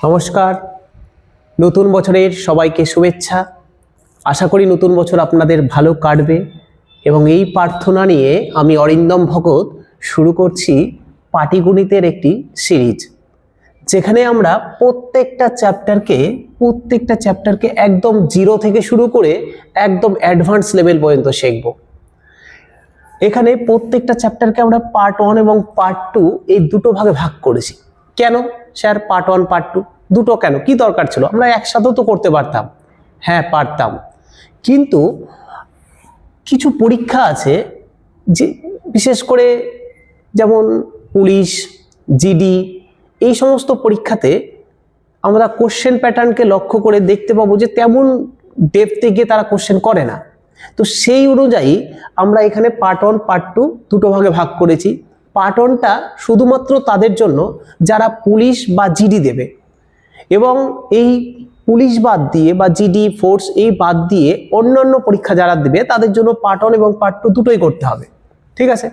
নমস্কার, নতুন বছরের সবাইকে শুভেচ্ছা। আশা করি নতুন বছর আপনাদের ভালো কাটবে এবং এই প্রার্থনা নিয়ে আমি অরিন্দম ভগত শুরু করছি পাটিগণিতের একটি সিরিজ, যেখানে আমরা প্রত্যেকটা চ্যাপ্টারকে একদম জিরো থেকে শুরু করে একদম অ্যাডভান্স লেভেল পর্যন্ত শিখব। এখানে প্রত্যেকটা চ্যাপ্টারকে আমরা পার্ট 1 এবং পার্ট 2 এই দুটো ভাগে ভাগ করেছি। কেন স্যার পার্ট 1 পার্ট 2 দুটো কেন, কি দরকার ছিল? আমরা একসাথেও তো করতে পারতাম। হ্যাঁ পারতাম, কিন্তু কিছু পরীক্ষা আছে যে বিশেষ করে যেমন পুলিশ, জিডি, এই সমস্ত পরীক্ষাতে আমরা কোশ্চেন প্যাটার্নকে লক্ষ্য করে দেখতে পাবো যে তেমন ডেপথে গিয়ে তারা কোশ্চেন করে না। তো সেই অনুযায়ী আমরা এখানে পার্ট 1 পার্ট 2 দুটো ভাগে ভাগ করেছি। পার্ট 1টা শুধুমাত্র তাদের জন্য যারা পুলিশ বা জিডি দেবে, এবং এই পুলিশ বাদ দিয়ে বা জিডি ফোর্স এই বাদ দিয়ে অন্যান্য পরীক্ষা যারা দেবে তাদের জন্য পার্ট 1 এবং পার্ট 2 দুটোই করতে হবে। ঠিক আছে,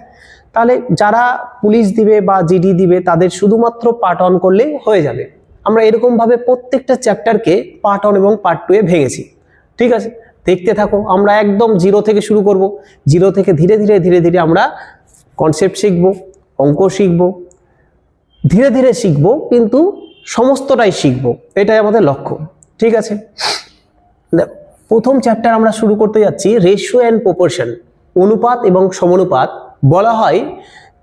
তাহলে যারা পুলিশ দিবে বা জিডি দিবে তাদের শুধুমাত্র পার্ট 1 করলেই হয়ে যাবে। আমরা এরকমভাবে প্রত্যেকটা চ্যাপ্টারকে পার্ট 1 এবং পার্ট 2 এ ভেঙেছি। ঠিক আছে, দেখতে থাকো। আমরা একদম জিরো থেকে শুরু করব। জিরো থেকে ধীরে ধীরে আমরা কনসেপ্ট শিখবো, অঙ্ক শিখবো, ধীরে ধীরে শিখবো, কিন্তু সমস্তটাই শিখবো, এটাই আমাদের লক্ষ্য। ঠিক আছে, প্রথম চ্যাপ্টার আমরা শুরু করতে যাচ্ছি রেশিও অ্যান্ড প্রপোর্শন, অনুপাত এবং সমানুপাত। বলা হয়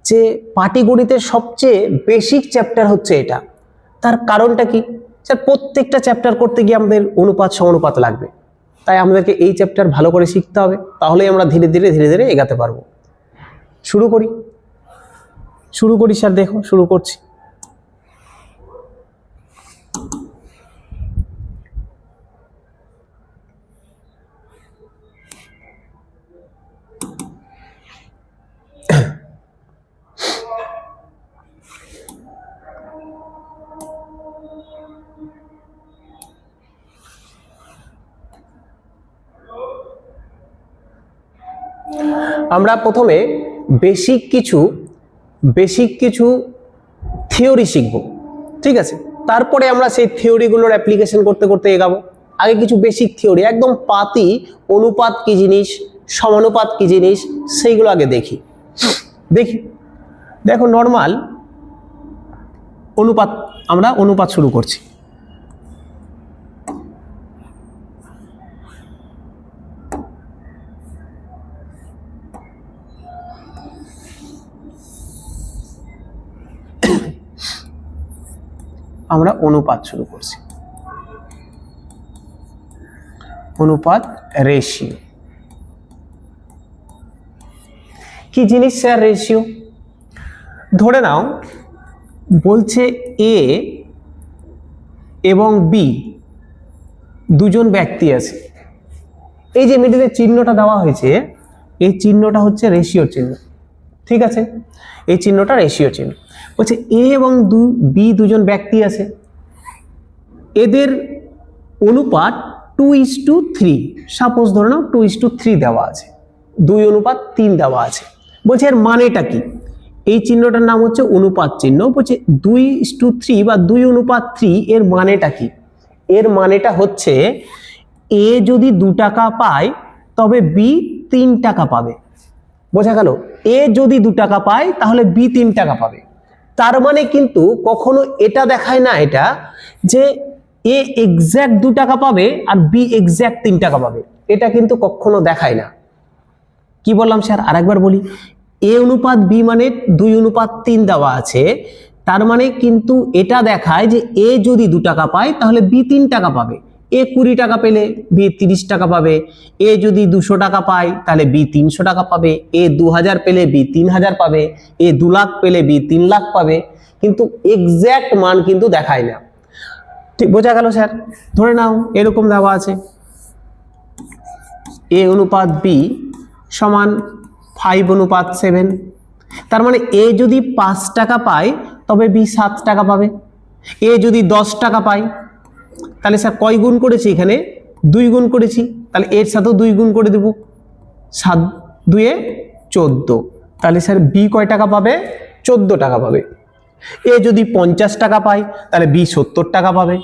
যে পাটিগণিতের সবচেয়ে বেসিক চ্যাপ্টার হচ্ছে এটা। তার কারণটা কি? স্যার প্রত্যেকটা চ্যাপ্টার করতে গিয়ে আমাদের অনুপাত সমানুপাত লাগবে, তাই আমাদেরকে এই চ্যাপ্টার ভালো করে শিখতে হবে, তাহলেই আমরা ধীরে ধীরে এগাতে পারবো। শুরু করি স্যার। দেখো শুরু করছি। আমরা প্রথমে বেসিক কিছু থিওরি শিখব। ঠিক আছে, তারপরে আমরা সেই থিওরিগুলোর অ্যাপ্লিকেশন করতে এগাবো। আগে কিছু বেসিক থিওরি, একদম পাতি, অনুপাত কি জিনিস, সমানুপাত কি জিনিস, সেইগুলো আগে দেখি। দেখো নর্মাল অনুপাত, আমরা অনুপাত শুরু করছি। আমরা অনুপাত শুরু করছি, অনুপাত রেশিও। কি জিনিস স্যার রেশিও? ধরে নাও বলছে এ এবং বি দুজন ব্যক্তি আছে। এই যে মিডিলে চিহ্নটা দেওয়া হয়েছে, এই চিহ্নটা হচ্ছে রেশিও চিহ্ন। ঠিক আছে, এই চিহ্নটা রেশিও চিহ্ন। বলছে এ এবং বি দুজন ব্যক্তি আছে, এদের অনুপাত 2:3। সাপোজ ধরে নাও 2:3 দেওয়া আছে, 2:3 দেওয়া আছে। বলছে এর মানেটা কি? এই চিহ্নটার নাম হচ্ছে অনুপাত চিহ্ন। বলছে 2:3 বা 2:3 এর মানেটা কি? এর মানেটা হচ্ছে এ যদি 2 টাকা পায় তবে বি 3 টাকা পাবে। বোঝা গেল? এ যদি 2 টাকা পায় তাহলে বি 3 টাকা পাবে। তার মানে কিন্তু কখনো এটা দেখায় না এটা যে এ এক্স্যাক্ট 2 টাকা পাবে আর বি এক্স্যাক্ট 3 টাকা পাবে, এটা কিন্তু কখনো দেখায় না। কি বললাম স্যার? আরেকবার বলি। এ অনুপাত বি মানে 2:3 দেওয়া আছে, তার মানে কিন্তু এটা দেখায় যে এ যদি 2 টাকা পায় তাহলে বি 3 টাকা পাবে। এ 20 টাকা পেলে বি 30 টাকা পাবে। এ যদি 200 টাকা পায় তাহলে বি 300 টাকা পাবে। এ 2000 পেলে বি 3000 পাবে। এ 2 লাখ পেলে বি 3 লাখ পাবে। কিন্তু এক্স্যাক্ট মান কিন্তু দেখায় না। ঠিক বোঝা গেল স্যার? ধরে নাও এরকম দেওয়া আছে এ অনুপাত বি সমান 5:7। তার মানে এ যদি 5 টাকা পায় তবে বি 7 টাকা পাবে। এ যদি 10 টাকা পায় তাহলে স্যার কয় গুণ করেছি? এখানে 2 গুণ করেছি, তাহলে এর সাথেও 2 গুণ করে দেব। 7 2 14, তাহলে স্যার বি কয় টাকা পাবে? 14 টাকা পাবে। এ যদি 50 টাকা পায় তাহলে বি 70 টাকা পাবে,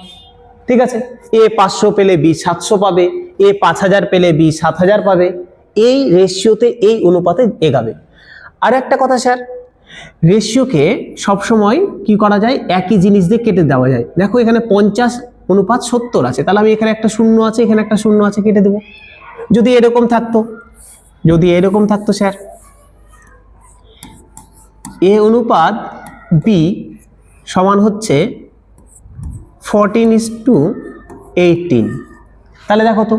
ঠিক আছে। এ 500 পেলে বি 700 পাবে, এ 5000 পেলে বি 7000 পাবে। এই রেশিওতে এই অনুপাতে এগাবে। আর একটা কথা স্যার, রেশিওকে সবসময় কি করা যায়, একই জিনিস দিয়ে কেটে দেওয়া যায়। দেখো এখানে 50:70 আছে, তাহলে আমি এখানে একটা শূন্য আছে, এখানে একটা শূন্য আছে, কেটে দেবো। যদি এরকম থাকতো স্যার, এ অনুপাত বি সমান হচ্ছে 14:18, তাহলে দেখো তো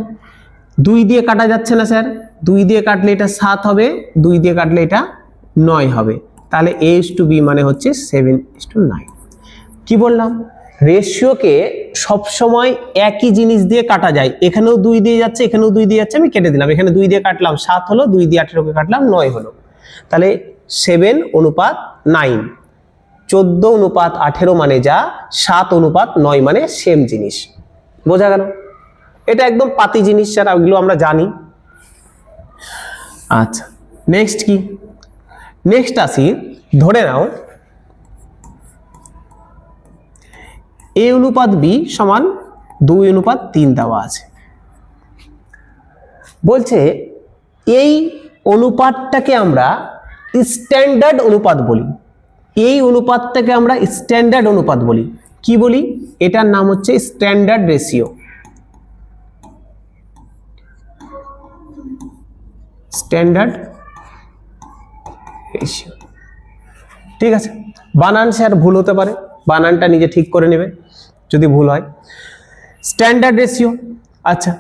2 দিয়ে কাটা যাচ্ছে না স্যার, 2 দিয়ে কাটলে এটা 7 হবে, 2 দিয়ে কাটলে এটা 9 হবে, তাহলে A/B মানে হচ্ছে 7:9। কি বললাম, রেশিওকে সবসময় একই জিনিস দিয়ে কাটা যায়। এখানেও 2 দিয়ে যাচ্ছে, এখানেও 2 দিয়ে যাচ্ছে, আমি কেটে দিলাম। এখানে 2 দিয়ে কাটলাম 7 হলো, 2 দিয়ে 18কে কাটলাম 9 হলো, তাহলে 7:9। 14:18 মানে যা, 7:9 মানে সেম জিনিস। বোঝা গেল? এটা একদম পাতি জিনিস স্যার, ওইগুলো আমরা জানি। আচ্ছা, নেক্সট কি, নেক্সট আসি, ধরে নাও এ অনুপাত বি সমান 2:3 দেওয়া আছে। বলছে এই অনুপাতটাকে আমরা স্ট্যান্ডার্ড অনুপাত বলি, এই অনুপাতটাকে আমরা স্ট্যান্ডার্ড অনুপাত বলি। কি বলি? এটার নাম হচ্ছে স্ট্যান্ডার্ড রেশিও। স্ট্যান্ডার্ড রেশিও, ঠিক আছে। বানান স্যার ভুল হতে পারে, বানানটা নিজে ঠিক করে নেবে যদি ভুল হয়। স্ট্যান্ডার্ড রেশিও, আচ্ছা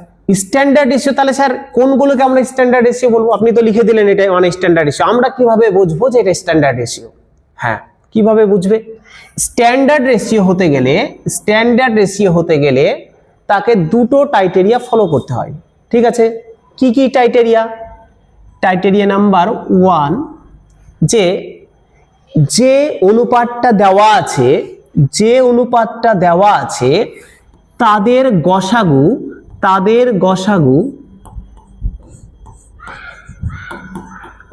স্ট্যান্ডার্ড রেশিও, তাহলে স্যার কোনগুলোকে আমরা স্ট্যান্ডার্ড রেশিও বলবো? আপনি তো লিখে দিলেন এটা মানে স্ট্যান্ডার্ড রেশিও। আমরা কিভাবে বুঝবো যে এটা স্ট্যান্ডার্ড রেশিও? হ্যাঁ, কিভাবে বুঝবে? স্ট্যান্ডার্ড রেশিও হতে গেলে তাকে দুটো ক্রাইটেরিয়া ফলো করতে হয়, ঠিক আছে। কি কি ক্রাইটেরিয়া? ক্রাইটেরিয়া নাম্বার 1, যে অনুপাতটা দেওয়া আছে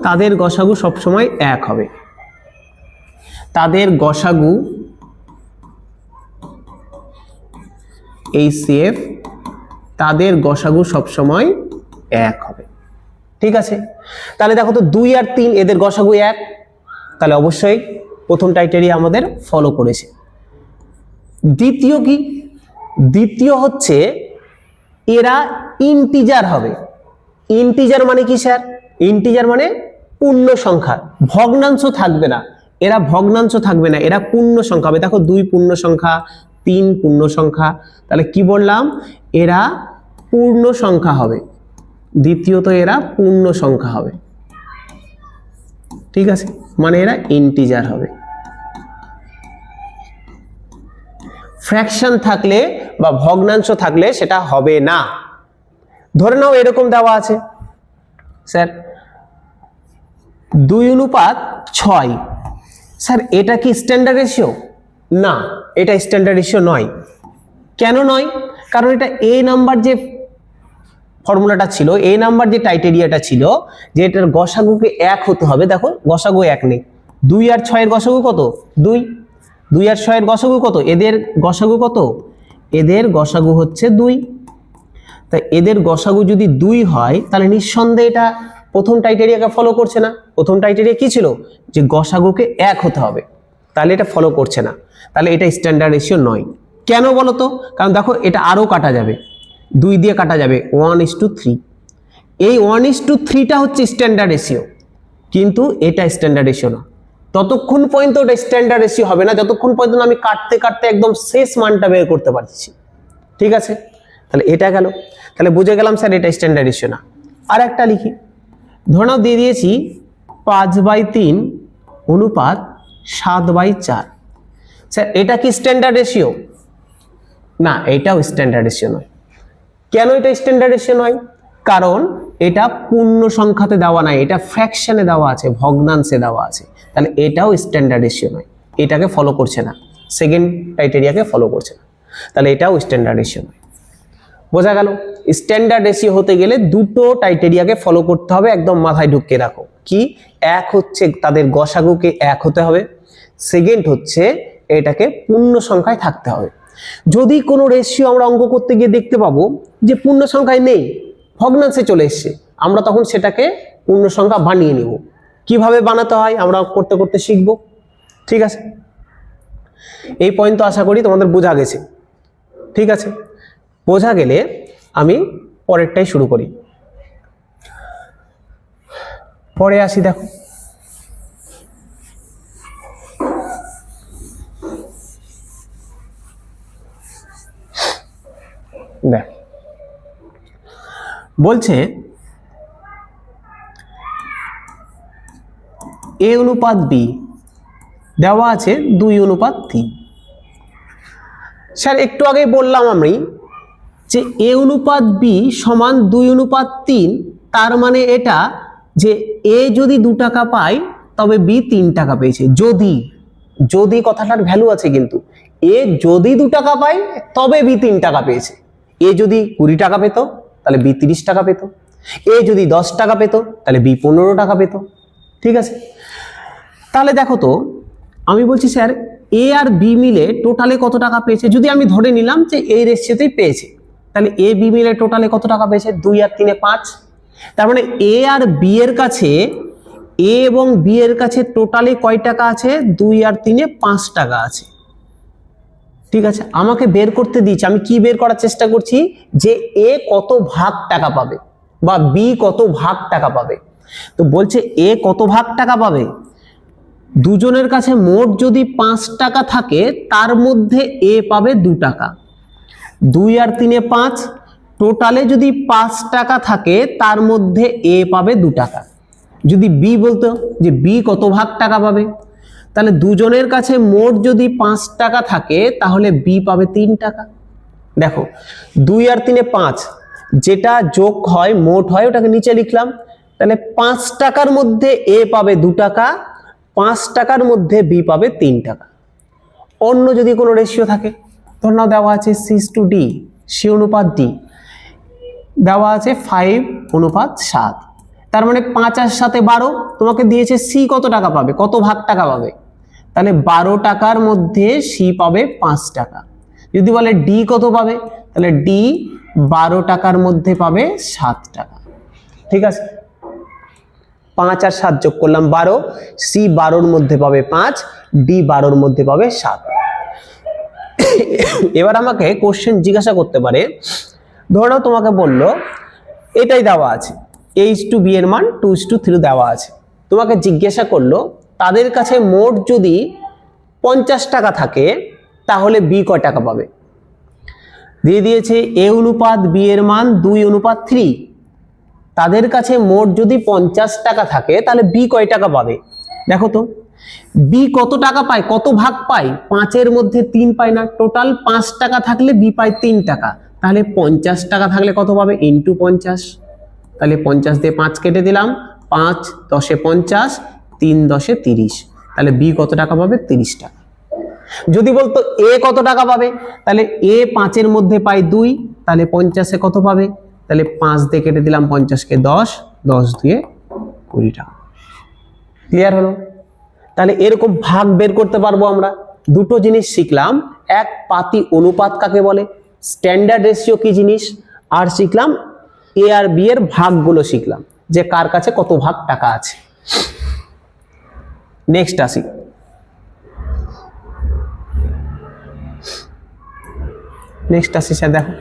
তাদের গসাগু সবসময় এক হবে। তাদের গসাগু HCF, তাদের গসাগু সবসময় এক হবে, ঠিক আছে। তাহলে দেখো তো 2 আর 3 এদের গসাগু 1, তাহলে অবশ্যই প্রথম ক্রাইটেরিয়া আমাদের ফলো করেছে। দ্বিতীয় কি? দ্বিতীয় হচ্ছে এরা ইন্টিজার হবে। ইন্টিজার মানে কি স্যার? ইন্টিজার মানে পূর্ণ সংখ্যা, ভগ্নাংশ থাকবে না। এরা পূর্ণ সংখ্যা হবে। দেখো 2 পূর্ণ সংখ্যা, 3 পূর্ণ সংখ্যা, তাহলে কি বললাম? এরা পূর্ণ সংখ্যা হবে। দ্বিতীয়ত এরা পূর্ণ সংখ্যা হবে, ঠিক আছে, মানে এরা ইন্টিজার হবে। ফ্র্যাকশন থাকলে বা ভগ্নাংশ থাকলে সেটা হবে না। ধরে নাও এরকম দেওয়া আছে স্যার 2:6, স্যার এটা কি স্ট্যান্ডার্ড রেশিও? না, এটা স্ট্যান্ডার্ড রেশিও নয়। কেন নয়? কারণ এটা এ নাম্বার যে ফর্মুলাটা ছিল, এ নাম্বার যে ক্রাইটেরিয়াটা ছিল যে এটার গসাগুকে 1 হতে হবে, দেখো গসাগু 1 নেই। 2 আর 6 এর গসাগু কত? 2। 2 আর 6 এর গসাগু কত? এদের গসাগু কত? এদের গসাগু হচ্ছে 2। তাই এদের গসাগু যদি 2 হয় তাহলে নিঃসন্দেহে এটা প্রথম ক্রাইটেরিয়াকে ফলো করছে না। প্রথম ক্রাইটেরিয়া কি ছিল? যে গসাগুকে 1 হতে হবে, তাহলে এটা ফলো করছে না, তাহলে এটা স্ট্যান্ডার্ড রেশিও নয়। কেন বলো তো? কারণ দেখো এটা আরও কাটা যাবে, 2 দিয়ে কাটা যাবে 1:3। এই 1:3টা হচ্ছে স্ট্যান্ডার্ড রেশিও, কিন্তু এটা স্ট্যান্ডার্ড রেশিও না। ততক্ষণ পর্যন্ত ওটা স্ট্যান্ডার্ড রেশিও হবে না যতক্ষণ পর্যন্ত আমি কাটতে কাটতে একদম শেষ মানটা বের করতে পারছি, ঠিক আছে। তাহলে এটা গেল, তাহলে বুঝে গেলাম স্যার এটা স্ট্যান্ডার্ড রেশিও না। আর একটা লিখি, ধরে নাও দিয়ে দিয়েছি 5/3 অনুপাত 7/4, স্যার এটা কি স্ট্যান্ডার্ড রেশিও? না, এটাও স্ট্যান্ডার্ড রেশিও নয়। কেন এটা স্ট্যান্ডার্ড রেশিও নয়? কারণ এটা পূর্ণ সংখ্যাতে দেওয়া নাই, এটা ফ্র্যাকশনে দেওয়া আছে, ভগ্নাংশে দেওয়া আছে, তাহলে এটাও স্ট্যান্ডার্ড রেশিও নয়। এটাকে ফলো করছে না, সেকেন্ড ক্রাইটেরিয়াকে ফলো করছে না, তাহলে এটাও স্ট্যান্ডার্ড রেশিও নয়। বোঝা গেল? স্ট্যান্ডার্ড রেশিও হতে গেলে দুটো ক্রাইটেরিয়াকে ফলো করতে হবে, একদম মাথায় ঢুকিয়ে রাখো। কি? 1 হচ্ছে তাদের গসাগুকে 1 হতে হবে, সেকেন্ড হচ্ছে এটাকে পূর্ণ সংখ্যায় থাকতে হবে। যদি কোনো রেশিও আমরা অঙ্ক করতে গিয়ে দেখতে পাবো যে পূর্ণ সংখ্যায় নেই, ভগ্নাংশে চলে এসছে, আমরা তখন সেটাকে পূর্ণ সংখ্যা বানিয়ে নেব। কিভাবে বানাতে হয় আমরা করতে করতে শিখব। ঠিক আছে, এই পয়েন্ট তো আশা করি তোমাদের বোঝা গেছে। ঠিক আছে, বোঝা গেলে আমি পরেরটাই শুরু করি। পরে আসি, দেখো দেখ বলছে এ অনুপাত বি দেওয়া আছে 2:3। স্যার একটু আগে বললাম আমি যে এ অনুপাত বি সমান 2:3, তার মানে এটা যে এ যদি 2 টাকা পায় তবে বি 3 টাকা পেয়েছে। যদি যদি কথাটার ভ্যালু আছে, কিন্তু এ যদি 2 টাকা পায় তবে বি 3 টাকা পেয়েছে। এ যদি 20 টাকা পেত তাহলে বি 30 টাকা পেত, এ যদি 10 টাকা পেত তাহলে বি 15 টাকা পেত। ঠিক আছে, তাহলে দেখো তো আমি বলছি স্যার এ আর বি মিলে টোটালে কত টাকা পেয়েছে। যদি আমি ধরে নিলাম যে এই রেশিওতেই পেয়েছে, তাহলে এ বি মিলে টোটালে কত টাকা পেয়েছে, 2 আর 3 5। তার মানে এ আর বি এর কাছে, এ এবং বি এর কাছে টোটালে কয় টাকা আছে, 2 আর 3 5 টাকা আছে। ঠিক আছে, আমাকে বের করতে দিয়েছে, আমি কি বের করার চেষ্টা করছি যে এ কত ভাগ টাকা পাবে বা বি কত ভাগ টাকা পাবে। তো বলছে এ কত ভাগ টাকা পাবে, দুজনের কাছে মোট যদি 5 টাকা থাকে তার মধ্যে এ পাবে 2 টাকা। 2 আর 3 5, টোটালে যদি 5 টাকা থাকে তার মধ্যে এ পাবে 2 টাকা। যদি বি বলতো যে বি কত ভাগ টাকা পাবে, তাহলে দুজনের কাছে মোট যদি 5 টাকা থাকে তাহলে বি পাবে 3 টাকা। দেখো 2 আর 3 5, যেটা যোগ হয় মোট হয় ওটাকে নিচে লিখলাম। তাহলে 5 টাকার মধ্যে এ পাবে 2 টাকা, 5 টাকার মধ্যে বি পাবে 3 টাকা। অন্য যদি কোনো রেশিও থাকে, ধর নাও দেওয়া আছে C/D, সি অনুপাত ডি দেওয়া আছে 5:7, তার মানে 5 আর 7 12, তোমাকে দিয়েছে সি কত টাকা পাবে, কত ভাগ টাকা পাবে, তাহলে 12 টাকার মধ্যে সি পাবে 5 টাকা। যদি বলে ডি কত পাবে, তাহলে ডি 12 টাকার মধ্যে পাবে 7 টাকা। ঠিক আছে, 5 আর 7 যোগ করলাম 12, সি 12-র মধ্যে পাবে 5, ডি 12-র মধ্যে পাবে 7। এবার আমাকে কোশ্চেন জিজ্ঞাসা করতে পারে, ধরো তোমাকে বললো এটাই দেওয়া আছে, a/b এর মান 2:3 দেওয়া আছে, তোমাকে জিজ্ঞাসা করলো তাদের কাছে মোট যদি 50 টাকা থাকে তাহলে বি কয় টাকা পাবে। দিয়ে দিয়েছে এ অনুপাত বি এর মান 2:3, তাদের কাছে মোট যদি 50 টাকা থাকে তাহলে বি কয় টাকা পাবে। দেখো তো বি কত টাকা পায়, কত ভাগ পায়, 5 এর মধ্যে 3 পায় না, টোটাল 5 টাকা থাকলে বি পায় 3 টাকা। তাহলে 50 টাকা থাকলে কত পাবে, ইন্টু 50। তাহলে 50 দিয়ে 5 কেটে দিলাম, 5 10 এ 50, 3 10 এ 30, তাহলে বি কত টাকা পাবে, 30 টাকা। যদি বলতো এ কত টাকা পাবে, তাহলে এ 5 এর মধ্যে পায় 2, তাহলে 50 এ কত পাবে, তাহলে 5 দিয়ে কেটে দিলাম 50 কে 10, 10 দিয়ে 20 টাকা। ক্লিয়ার হলো? তাহলে এরকম ভাগ বের করতে পারবো আমরা। দুটো জিনিস শিখলাম, এক পাতি অনুপাত কাকে বলে, স্ট্যান্ডার্ড রেশিও কি জিনিস, আর শিখলাম এ আর বি এর ভাগগুলো শিখলাম, যে কার কাছে কত ভাগ টাকা আছে। নেক্সট আসি, স্যার দেখো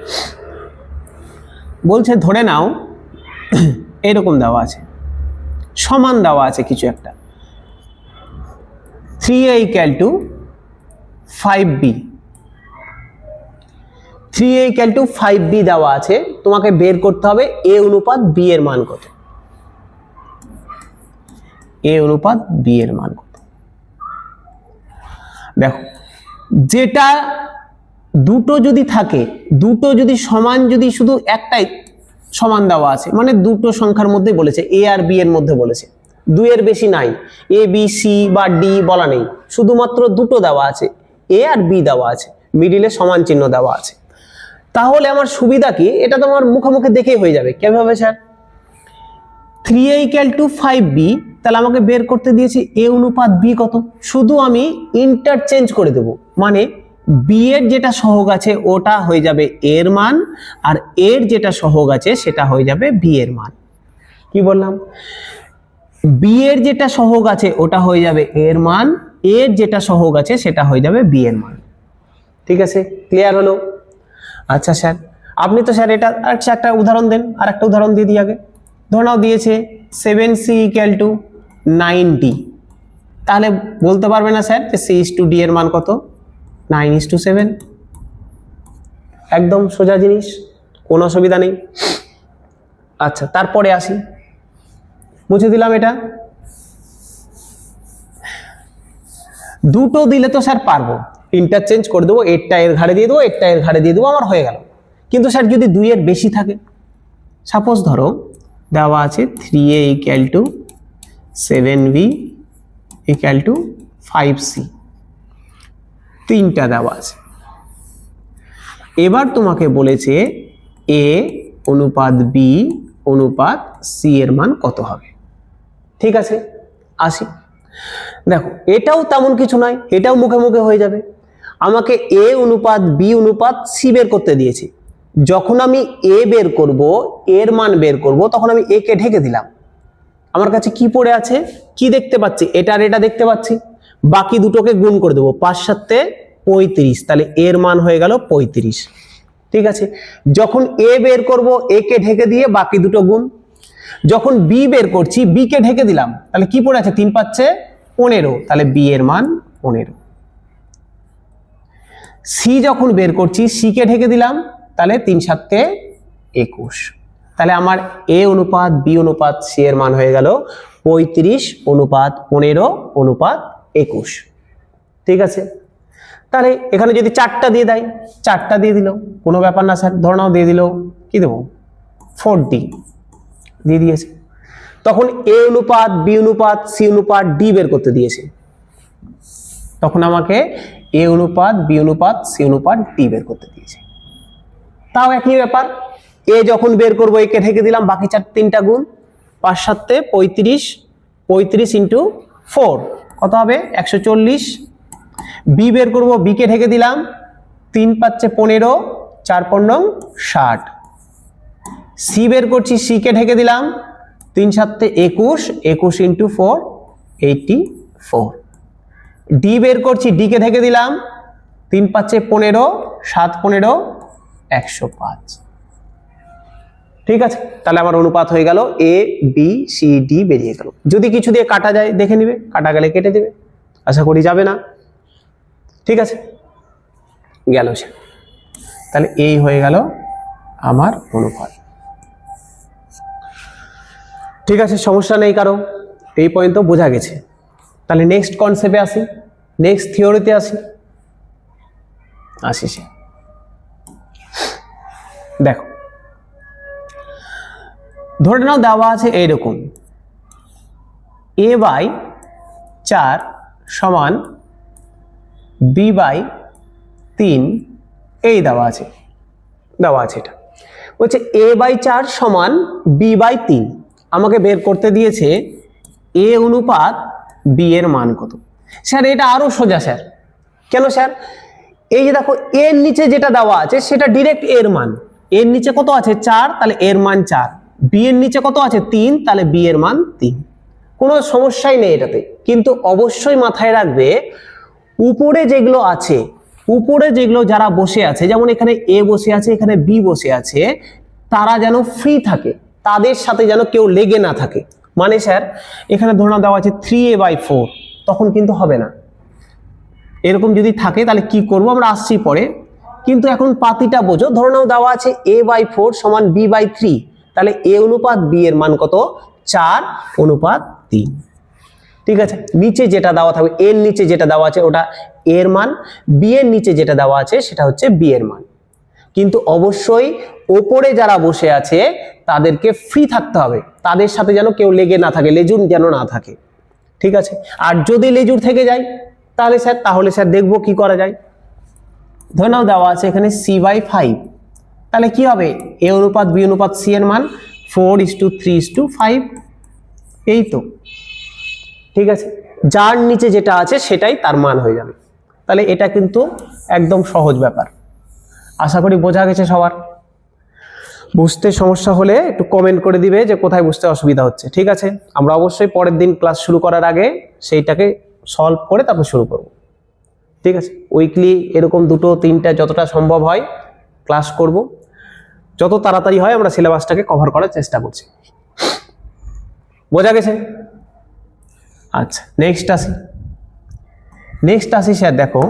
বলছে ধরে নাও এরকম দেওয়া আছে, সমান দেওয়া আছে কিছু একটা, 3a = 5b, 3a = 5b দেওয়া আছে, তোমাকে বের করতে হবে a অনুপাত b এর মান কত। a অনুপাত b এর মান কত, দেখো যেটা দুটো যদি থাকে, দুটো যদি সমান, যদি শুধু একটাই সমান দেওয়া আছে, মানে দুটো সংখ্যার মধ্যে বলেছে, এ আর বি এর মধ্যে বলেছে, 2 এর বেশি নাই, এ বি সি বা ডি বলা নেই, শুধুমাত্র দুটো দেওয়া আছে, এ আর বি দেওয়া আছে, মিডিলে সমান চিহ্ন দেওয়া আছে, তাহলে আমার সুবিধা কি, এটা তো আমার মুখোমুখি দেখেই হয়ে যাবে। কিভাবে স্যার, 3a = 5b, তাহলে আমাকে বের করতে দিয়েছে এ অনুপাত বি কত, শুধু আমি ইন্টারচেঞ্জ করে দেব, মানে বি এর যেটা সহগ আছে ওটা হয়ে যাবে এর মান, আর এর যেটা সহগ আছে সেটা হয়ে যাবে বি এর মান। কি বললাম, বি এর যেটা সহগ আছে ওটা হয়ে যাবে এর মান, এর যেটা সহগ আছে সেটা হয়ে যাবে বি এর মান। ঠিক আছে, ক্লিয়ার হলো? আচ্ছা স্যার, আপনি তো স্যার এটা আচ্ছা একটা উদাহরণ দেন, আর একটা উদাহরণ দিয়ে দিই আগে। ধরে নাও দিয়েছে 7c = 9d, তাহলে বলতে পারবে না স্যার যে c/d এর মান কত? 9:7। একদম সোজা জিনিস, কোনো অসুবিধা নেই। আচ্ছা, তারপরে আসি, মুছে দিলাম এটা। দুটো দিলে তো স্যার পারবো, ইন্টারচেঞ্জ করে দেবো, এরটা এর ঘাড়ে দিয়ে দেবো, এরটা এর ঘাড়ে দিয়ে দেবো, আমার হয়ে গেল। কিন্তু স্যার যদি 2 এর বেশি থাকে, সাপোজ ধরো দেওয়া আছে 3a = 7b = 5c, তিনটা দেওয়া আছে। এবার তোমাকে বলেছে a অনুপাত b অনুপাত c এর মান কত হবে। ঠিক আছে, আসি। দেখো এটাও তেমন কিছু নয়, এটাও মুখে মুখে হয়ে যাবে। আমাকে a অনুপাত b অনুপাত c বের করতে দিয়েছে। যখন আমি a বের করব, এর মান বের করব, তখন আমি a কে ঢেকে দিলাম। আমার কাছে কি পড়ে আছে, কি দেখতে পাচ্ছি, এটা আর এটা দেখতে পাচ্ছি। বাকি দুটোকে গুণ করে দেবো, 5 × 7 = 35, তাহলে এর মান হয়ে গেল 35। ঠিক আছে, যখন a বের করব, a কে ঢেকে দিয়ে বাকি দুটো গুণ। যখন b বের করছি, b কে ঢেকে দিলাম, তাহলে কি পড়ে আছে, 3 × 5 = 15, তাহলে b এর মান 15। c যখন বের করছি, c কে ঢেকে দিলাম, তাহলে 3 × 7 = 21। তাহলে আমার a অনুপাত b অনুপাত c এর মান হয়ে গেল 35 অনুপাত 15 অনুপাত 21। ঠিক আছে, তাহলে এখানে যদি 4টা দিয়ে দেয়, 4টা দিয়ে দিল, কোনো ব্যাপার না স্যার। ধরে নাও দিয়ে দিল, কি দেবো, 4d দিয়ে দিয়েছে। তখন a অনুপাত b অনুপাত c অনুপাত d বের করতে দিয়েছে, তখন আমাকে a অনুপাত b অনুপাত c অনুপাত d বের করতে দিয়েছে। তাও একই ব্যাপার, a যখন বের করবো, a কে ঢেকে দিলাম, বাকি 3টা গুণ, 5 × 7 = 35, 35 × 4 কত হবে, 140। b বের করব, b কে ঢেকে দিলাম, 3 × 5 = 15, 4 × 5 = 60। c বের করছি, c কে ঢেকে দিলাম, 3 × 7 = 21, 21 × 4 = 84। d বের করছি, d কে ঢেকে দিলাম, 3 × 5 = 15, 7 × 15 = 105। ঠিক আছে, তাহলে আমার অনুপাত হয়ে গেল a b c d বেরিয়ে গেল। যদি কিছু দিয়ে কাটা যায় দেখে নিবে, কাটা গেলে কেটে দেবে, আশা করি যাবে না। ঠিক আছে, গেল সে। তাহলে এই হয়ে গেল আমার অনুপাত। ঠিক আছে, সমস্যা নেই কারো, এই পর্যন্ত বোঝা গেছে। তাহলে নেক্সট কনসেপ্টে আসি, নেক্সট থিওরিতে আসি সে। দেখো ধরে নাও দেওয়া আছে এইরকম, a/4 = b/3, এই দেওয়া আছে এটা বলছে a/4 = b/3। আমাকে বের করতে দিয়েছে a অনুপাত b এর মান কত। স্যার এটা আরো সোজা স্যার। কেন স্যার, এই যে দেখো এর নিচে যেটা দেওয়া আছে সেটা ডাইরেক্ট এর মান। এর নিচে কত আছে, 4, তাহলে এর মান 4। b এর নিচে কত আছে, 3, তাহলে b এর মান 3। কোনো সমস্যাই নেই এটাতে। কিন্তু অবশ্যই মাথায় রাখবে, উপরে যেগুলো আছে, উপরে যেগুলো যারা বসে আছে, যেমন এখানে a বসে আছে, এখানে b বসে আছে, তারা যেন ফ্রি থাকে, তাদের সাথে যেন কেউ লেগে না থাকে। মানে স্যার এখানে ধরনা দেওয়া আছে 3a/4, তখন কিন্তু হবে না। এরকম যদি থাকে তাহলে কি করব আমরা আসছি পরে, কিন্তু এখন পাতিটা বোঝো। ধরে নাও দেওয়া আছে a/4 = b/3, তাহলে a অনুপাত b এর মান কত, 4:3। ঠিক আছে, নিচে যেটা দেওয়া থাকবে, এর নিচে যেটা দেওয়া আছে ওটা এর মান, b এর নিচে যেটা দেওয়া আছে সেটা হচ্ছে b এর মান। কিন্তু অবশ্যই ওপরে যারা বসে আছে তাদেরকে ফ্রি থাকতে হবে, তাদের সাথে যেন কেউ লেগে না থাকে, লেজুর যেন না থাকে। ঠিক আছে, আর যদি লেজুর থেকে যায় তাহলে স্যার দেখবো কি করা যায়। ধরে নাও দেওয়া আছে এখানে c/5, তাহলে কি হবে, a অনুপাত b অনুপাত c এর মান 4:3:5। এই তো ঠিক আছে, যার নিচে যেটা আছে সেটাই তার মান হয়ে যাবে। তাহলে এটা কিন্তু একদম সহজ ব্যাপার। আশা করি বোঝা গেছে সবার। বুঝতে সমস্যা হলে একটু কমেন্ট করে দিবে যে কোথায় বুঝতে অসুবিধা হচ্ছে। ঠিক আছে, আমরা অবশ্যই পরের দিন ক্লাস শুরু করার আগে সেইটাকে সলভ করে তারপর শুরু করব। ঠিক আছে, উইকলি এরকম 2-3টা যতটা সম্ভব হয় ক্লাস করব। যত তাড়াতাড়ি হয় আমরা সিলেবাসটাকে কভার করার চেষ্টা করছি। বোঝা গেছে? আচ্ছা, নেক্সট আসি স্যার। দেখো,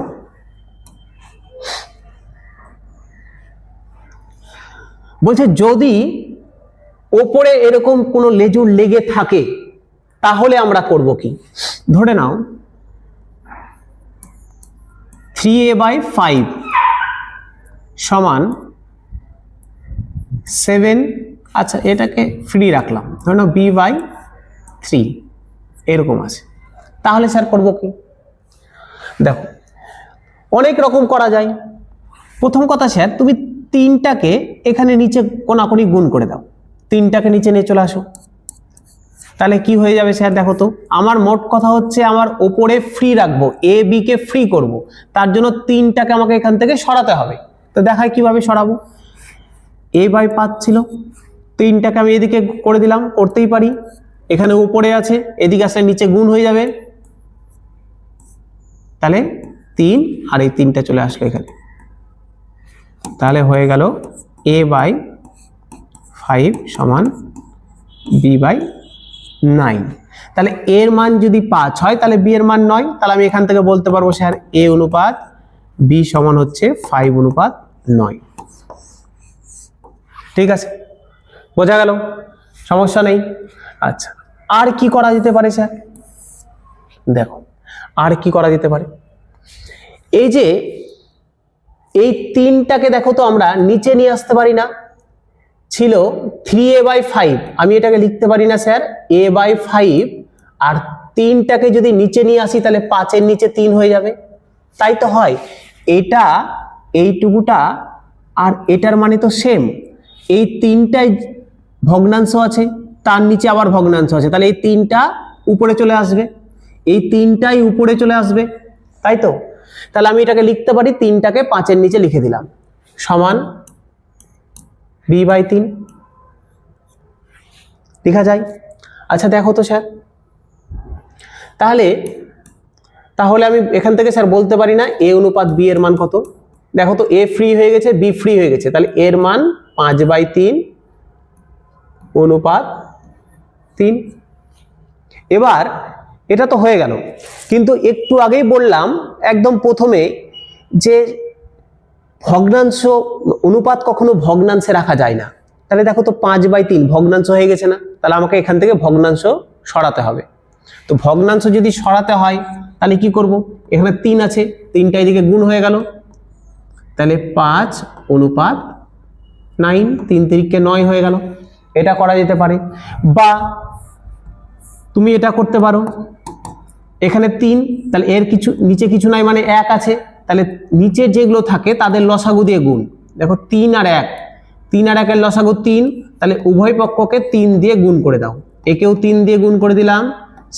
বলছে যদি ওপরে এরকম কোনো লেজুর লেগে থাকে তাহলে আমরা করব কি? ধরে নাও 3a/5 সমান 7, আচ্ছা এটাকে ফ্রি রাখলাম, ধরে নাও b/3 এরকম আছে, তাহলে স্যার করব কি? দেখো, অনেক রকম করা যায়। প্রথম কথা স্যার, তুমি 3টাকে এখানে নিচে কোনাকুনি গুণ করে দাও, 3টাকে নিচে নিয়ে চলে আসো, তাহলে কি হয়ে যাবে স্যার? দেখো তো, আমার মোট কথা হচ্ছে আমার ওপরে ফ্রি রাখবো, এ বি কে ফ্রি করব, তার জন্য 3টাকে আমাকে এখান থেকে সরাতে হবে। তো দেখাই কিভাবে সরাবো। a/5 ছিল, 3টাকে আমি এদিকে করে দিলাম, করতেই পারি। এখানে উপরে আছে, এদিকে আসলে নিচে গুণ হয়ে যাবে, তাহলে 3 আর এই 3টা চলে আসলো এখানে, তাহলে হয়ে গেল a/5 সমান b/9। তাহলে এর মান যদি 5 হয় তাহলে b এর মান 9, তাহলে আমি এখান থেকে বলতে পারবো স্যার a অনুপাত b সমান হচ্ছে 5/9। ঠিক আছে, বোঝা গেল? সমস্যা নেই। আচ্ছা, আর কি করা যেতে পারে স্যার? দেখো, আর কি করা যেতে পারে, এই যে এই 3টাকে দেখো তো আমরা নিচে নিয়ে আসতে পারি না? ছিল 3a/5, আমি এটাকে লিখতে পারি না স্যার a/5, আর 3টাকে যদি নিচে নিয়ে আসি তাহলে 5-এর নিচে 3 হয়ে যাবে, তাই তো হয়। এটা এইটুকুটা আর এটার মানে তো সেম, এই 3টাই ভগ্নাংশ আছে, তার নিচে আবার ভগ্নাংশ আছে, তাহলে এই 3টা উপরে চলে আসবে, এই 3টাই উপরে চলে আসবে, তাই তো? তাহলে আমি এটাকে লিখতে পারি, 3টাকে 5-এর নিচে লিখে দিলাম, সমান b/3 লেখা যায়। আচ্ছা দেখো তো স্যার, তাহলে আমি এখান থেকে স্যার বলতে পারি না a অনুপাত b এর মান কত? দেখো তো, a ফ্রি হয়ে গেছে, b ফ্রি হয়ে গেছে, তাহলে এর মান 5/3 অনুপাত 3। এবার এটা তো হয়ে গেল, কিন্তু একটু আগেই বললাম একদম প্রথমে যে ভগ্নাংশ অনুপাত কখনো ভগ্নাংশে রাখা যায় না। তাহলে দেখো তো 5/3 ভগ্নাংশ হয়ে গেছে না? তাহলে আমাকে এখান থেকে ভগ্নাংশ সরাতে হবে। তো ভগ্নাংশ যদি সরাতে হয় তাহলে কি করব? এখানে 3 আছে, 3টা এদিকে গুণ হয়ে গেল, তাহলে 5/9, 3 3কে 9 হয়ে গেল। এটা করা যেতে পারে, বা তুমি এটা করতে পারো, এখানে 3, তাহলে এর কিছু নিচে কিছু নাই মানে 1 আছে, তাহলে নিচে যেগুলো থাকে তাদের লসাগু দিয়ে গুণ। দেখো 3 আর 1, 3 আর 1 এর লসাগু 3, তাহলে উভয় পক্ষকে 3 দিয়ে গুণ করে দাও। একেও 3 দিয়ে গুণ করে দিলাম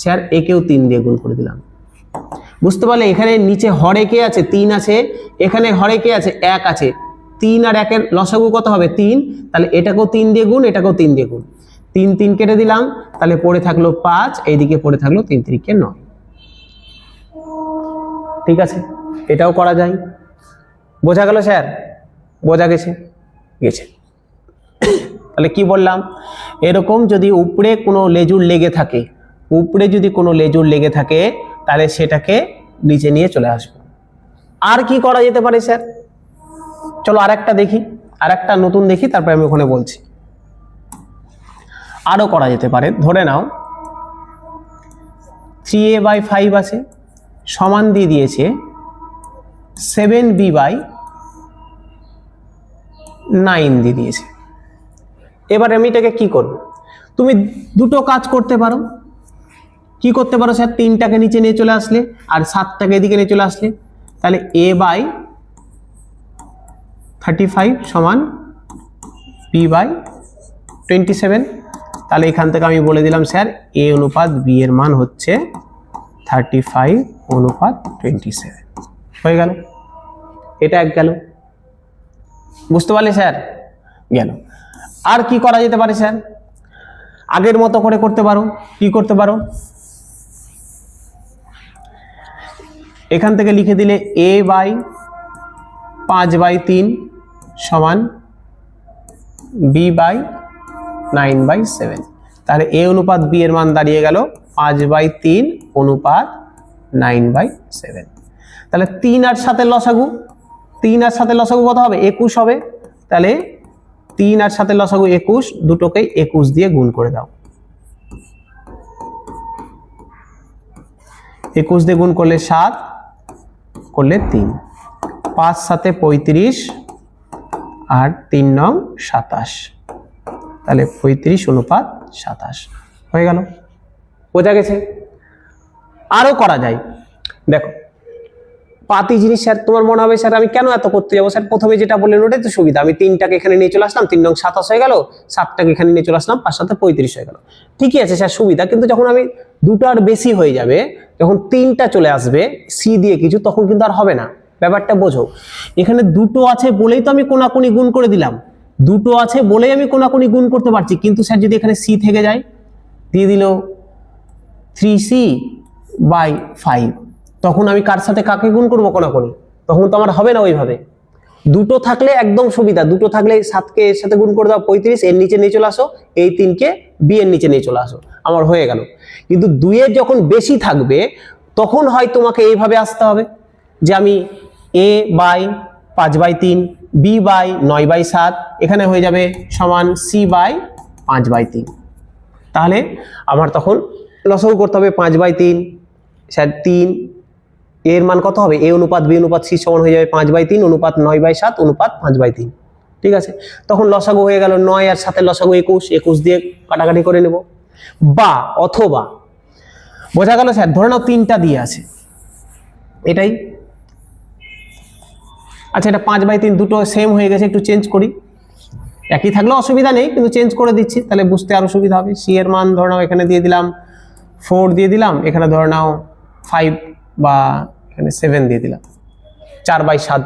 স্যার, একেও 3 দিয়ে গুণ করে দিলাম। বুঝতে পারলে? এখানে নিচে হরে কে আছে? 3 আছে, এখানে হরে কে আছে? 1 আছে, 3 আর 1 এর লসাগু কত হবে? 3, তাহলে এটাকেও 3 দিয়ে গুণ, এটাকেও 3 দিয়ে গুণ, 3 3 কেটে দিলাম, তাহলে পড়ে থাকলো 5, এইদিকে পড়ে থাকলো 3 3কে 9। ঠিক আছে, এটাও করা যায়। বোঝা গেল স্যার? বোঝা গেছে? গেছে। তাহলে কি বললাম, এরকম যদি উপরে কোনো লেজুর লেগে থাকে, উপরে যদি কোনো লেজুর লেগে থাকে তাহলে সেটাকে নিচে নিয়ে চলে আসবো। আর কি করা যেতে পারে স্যার? চলো আরেকটা দেখি, আরেকটা নতুন দেখি, তারপরে আমি ওখানে বলছি। আরো করা যেতে পারে, ধরে নাও 3a/5 আছে, সমান দিয়ে দিয়েছে 7b/9 দিয়ে দিয়েছে। এবার আমি এটাকে কি করব? তুমি দুটো কাজ করতে পারো। কি করতে পারো স্যার? 3টাকে নিচে নিয়ে চলে আসলে আর 7টাকে এদিকে নিয়ে চলে আসলে, তাহলে a/35 সমান b/27। তাহলে এখান থেকে আমি বলে দিলাম স্যার a অনুপাত b এর মান হচ্ছে 35:27 হয়ে গেল। এটা এক গেল, বুঝতে পারলে স্যার? গেল। আর কি করা যেতে পারে স্যার? আগের মতো করে করতে পারো। কি করতে পারো? এখান থেকে লিখে দিলে a/5/3 সমান b/9/7। তাহলে a অনুপাত b এর মান দাঁড়িয়ে গেল 5/3 অনুপাত 9/7। তাহলে 3 আর 7 এর লসাগু, 3 আর 7 এর লসাগু কত হবে? 21 হবে। তাহলে 3 আর 7 এর লসাগু 21, দুটোকে 21 দিয়ে গুণ করে দাও। 21 দিয়ে গুণ করলে 7, করলে 3, 5 7 35 আর 3 9 27। তাহলে 35:27 হয়ে গেল। বোঝা গেছে? আরো করা যায়। দেখো পাতি জিনিস স্যার, তোমার মনে হবে স্যার আমি কেন এত করতে যাবো স্যার? প্রথমে যেটা বললেন ওটাই তো সুবিধা। আমি 3টাকে এখানে নিয়ে চলে আসলাম, 3 নং 27 হয়ে গেল, 7টাকে এখানে নিয়ে চলে আসলাম, 5 7 35 হয়ে গেল। ঠিকই আছে স্যার সুবিধা, কিন্তু যখন আমি দুটার বেশি হয়ে যাবে, যখন 3টা চলে আসবে সি দিয়ে কিছু, তখন কিন্তু আর হবে না। ব্যাপারটা বোঝো। এখানে দুটো আছে বলেই তো আমি কোনাকুনি গুণ করে দিলাম, দুটো আছে বলেই আমি কোনাকুনি গুণ করতে পারছি। কিন্তু স্যার যদি এখানে সি থেকে যায়, দিয়ে দিল 3c/5, তখন আমি কার সাথে কাকে গুণ করবো কোনাকুনি? তখন তো আমার হবে না ওইভাবে। দুটো থাকলে একদম সুবিধা, দুটো থাকলে 7কে এর সাথে গুণ করে দাও 35, এর নিচে নিয়ে চলে আসো, এই 3কে বি এর নিচে নিয়ে চলে আসো, আমার হয়ে গেল। কিন্তু 2 এর যখন বেশি থাকবে তখন হয় তোমাকে এইভাবে আসতে হবে যে আমি a/5/3 b/9/7 এখানে হয়ে যাবে সমান c/5/3। তাহলে আমার তখন লসাগু করতে হবে 5/3, স্যার 3 এর মান কত হবে? a অনুপাত b অনুপাত c সমান হয়ে যাবে 5/3 অনুপাত 9/7 অনুপাত 5/3। ঠিক আছে, তখন লসাগু হয়ে গেল 9 আর 7 এর লসাগু 21, 21 দিয়ে কাটাকাটি করে নেব। বা অথবা বোঝা গেল স্যার? ধরে নাও 3টা দিয়ে আছে, এটাই। আচ্ছা, এটা 5/3 দুটো সেম হয়ে গেছে, একটু চেঞ্জ করি। একই থাকলে অসুবিধা নেই, কিন্তু চেঞ্জ করে দিচ্ছি, তাহলে বুঝতে আরো সুবিধা হবে। সি এর মান ধরে নাও এখানে দিয়ে দিলাম 4 দিয়ে দিলাম, এখানে ধরে নাও 5 বা এখানে 7 দিয়ে দিলাম, 4/7,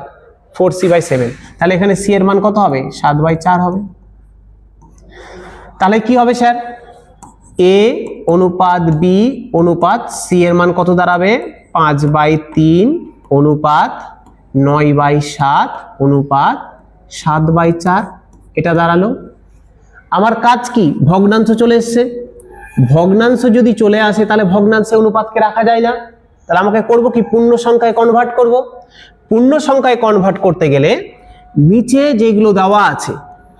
4c/7। তাহলে এখানে সি এর মান কত হবে? 7/4 হবে। তাহলে কি হবে স্যার? এ অনুপাত বি অনুপাত সি এর মান কত দাঁড়াবে? 5/3 অনুপাত 9/7 অনুপাত 7/4। এটা দাঁড়ালো। আমার কাজ কি? ভগ্নাংশ চলে এসছে। ভগ্নাংশ যদি চলে আসে তাহলে ভগ্নাংশে অনুপাতকে রাখা যায় না। তাহলে আমাকে করব কি? পূর্ণ সংখ্যায় কনভার্ট করব। পূর্ণ সংখ্যায় কনভার্ট করতে গেলে নিচে যেগুলো দেওয়া আছে,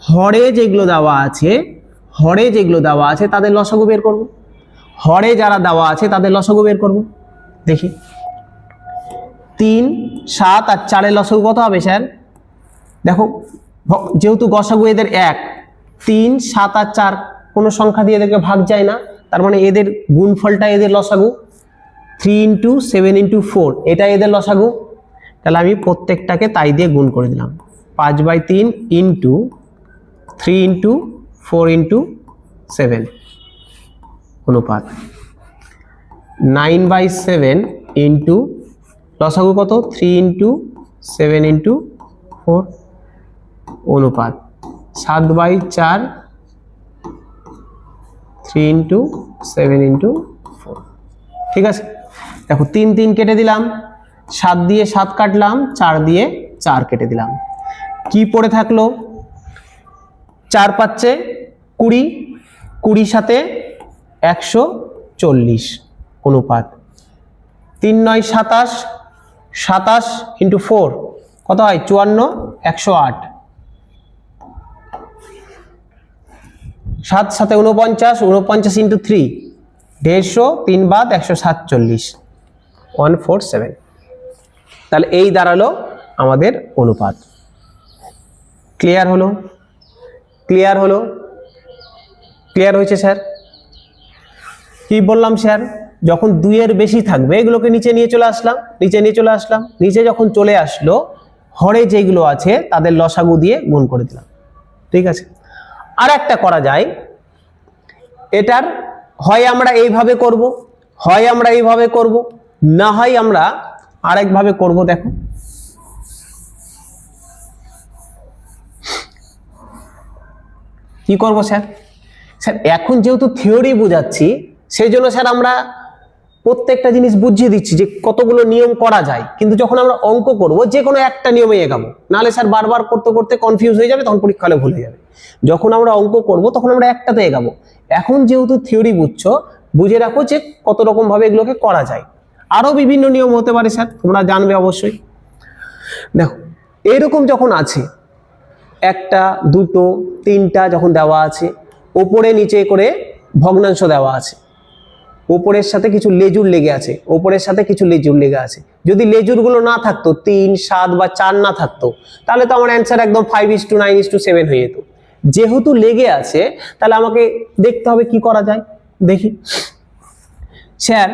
হরে যেগুলো দেওয়া আছে, হরে যেগুলো দেওয়া আছে তাদের লসাগু বের করব। হরে যারা দেওয়া আছে তাদের লসাগু বের করব। দেখি 3 7 আর 4 এর লসাগু কত হবে স্যার? দেখো যেহেতু গসাগু এদের 1, 3 7 আর 4 কোনো সংখ্যা দিয়ে এদেরকে ভাগ যায় না, তার মানে এদের গুণফলটা এদের লসাগু। 3 × 7 × 4 এটা এদের লসাগু। তাহলে আমি প্রত্যেকটাকে তাই দিয়ে গুণ করে দিলাম। 5/3 × 3 × 4 × 7 অনুপাত 9/7 ইন্টু লসাগু কত? 3 × 7 × 4 অনুপাত 7/4 3 × 7 × 4। ঠিক আছে, দেখো 3 3 কেটে দিলাম, 7 দিয়ে 7 কাটলাম, 4 দিয়ে 4 কেটে দিলাম। কি পড়ে থাকলো? 4 5 20, 20 সাথে 140 অনুপাত 3 9 27, 27 × 4 কত হয়? 54, 108। 7 7 49, 49 × 3 150, 3 বাদ 147, 147। তাহলে এই দাঁড়ালো আমাদের অনুপাত। ক্লিয়ার হলো? ক্লিয়ার হলো? ক্লিয়ার হয়েছে স্যার? কি বললাম স্যার? যখন 2 এর বেশি থাকবে এগুলোকে নিচে নিয়ে চলে আসলাম, নিচে নিয়ে চলে আসলাম। নিচে যখন চলে আসলো হরে যেগুলো আছে তাদের লসাগু দিয়ে গুণ করে দিলাম। ঠিক আছে, আর একটা করা যায়। এটার হয় আমরা এইভাবে করব, হয় আমরা এইভাবে করব, না হয় আমরা আরেকভাবে করব। দেখো কি করব স্যার? স্যার এখন যেহেতু থিওরি বোঝাচ্ছি সেই জন্য স্যার আমরা প্রত্যেকটা জিনিস বুঝিয়ে দিচ্ছি যে কতগুলো নিয়ম করা যায়, কিন্তু যখন আমরা অঙ্ক করব যে কোনো একটা নিয়মে এগাবো, নাহলে স্যার বারবার করতে করতে কনফিউজ হয়ে যাবে, তখন পরীক্ষা হলে ভুলে যাবে। যখন আমরা অঙ্ক করব তখন আমরা একটাতে এগাবো। এখন যেহেতু থিওরি বুঝছো, বুঝে রাখো যে কত রকম ভাবে এগুলোকে করা যায়। আরো বিভিন্ন নিয়ম হতে পারে স্যার, তোমরা জানবে অবশ্যই। দেখো এইরকম যখন আছে, একটা দুটো তিনটা যখন দেওয়া আছে, ওপরে নিচে করে ভগ্নাংশ দেওয়া আছে, ওপরের সাথে কিছু লেজুর লেগে আছে, ওপরের সাথে কিছু লেজুর লেগে আছে। যদি লেজুরগুলো না থাকতো, 3, 7 বা 4 না থাকতো, তাহলে তো আমার অ্যান্সার একদম 5:9:7 হয়ে যেত। যেহেতু লেগে আছে, তাহলে আমাকে দেখতে হবে কি করা যায়। দেখি স্যার,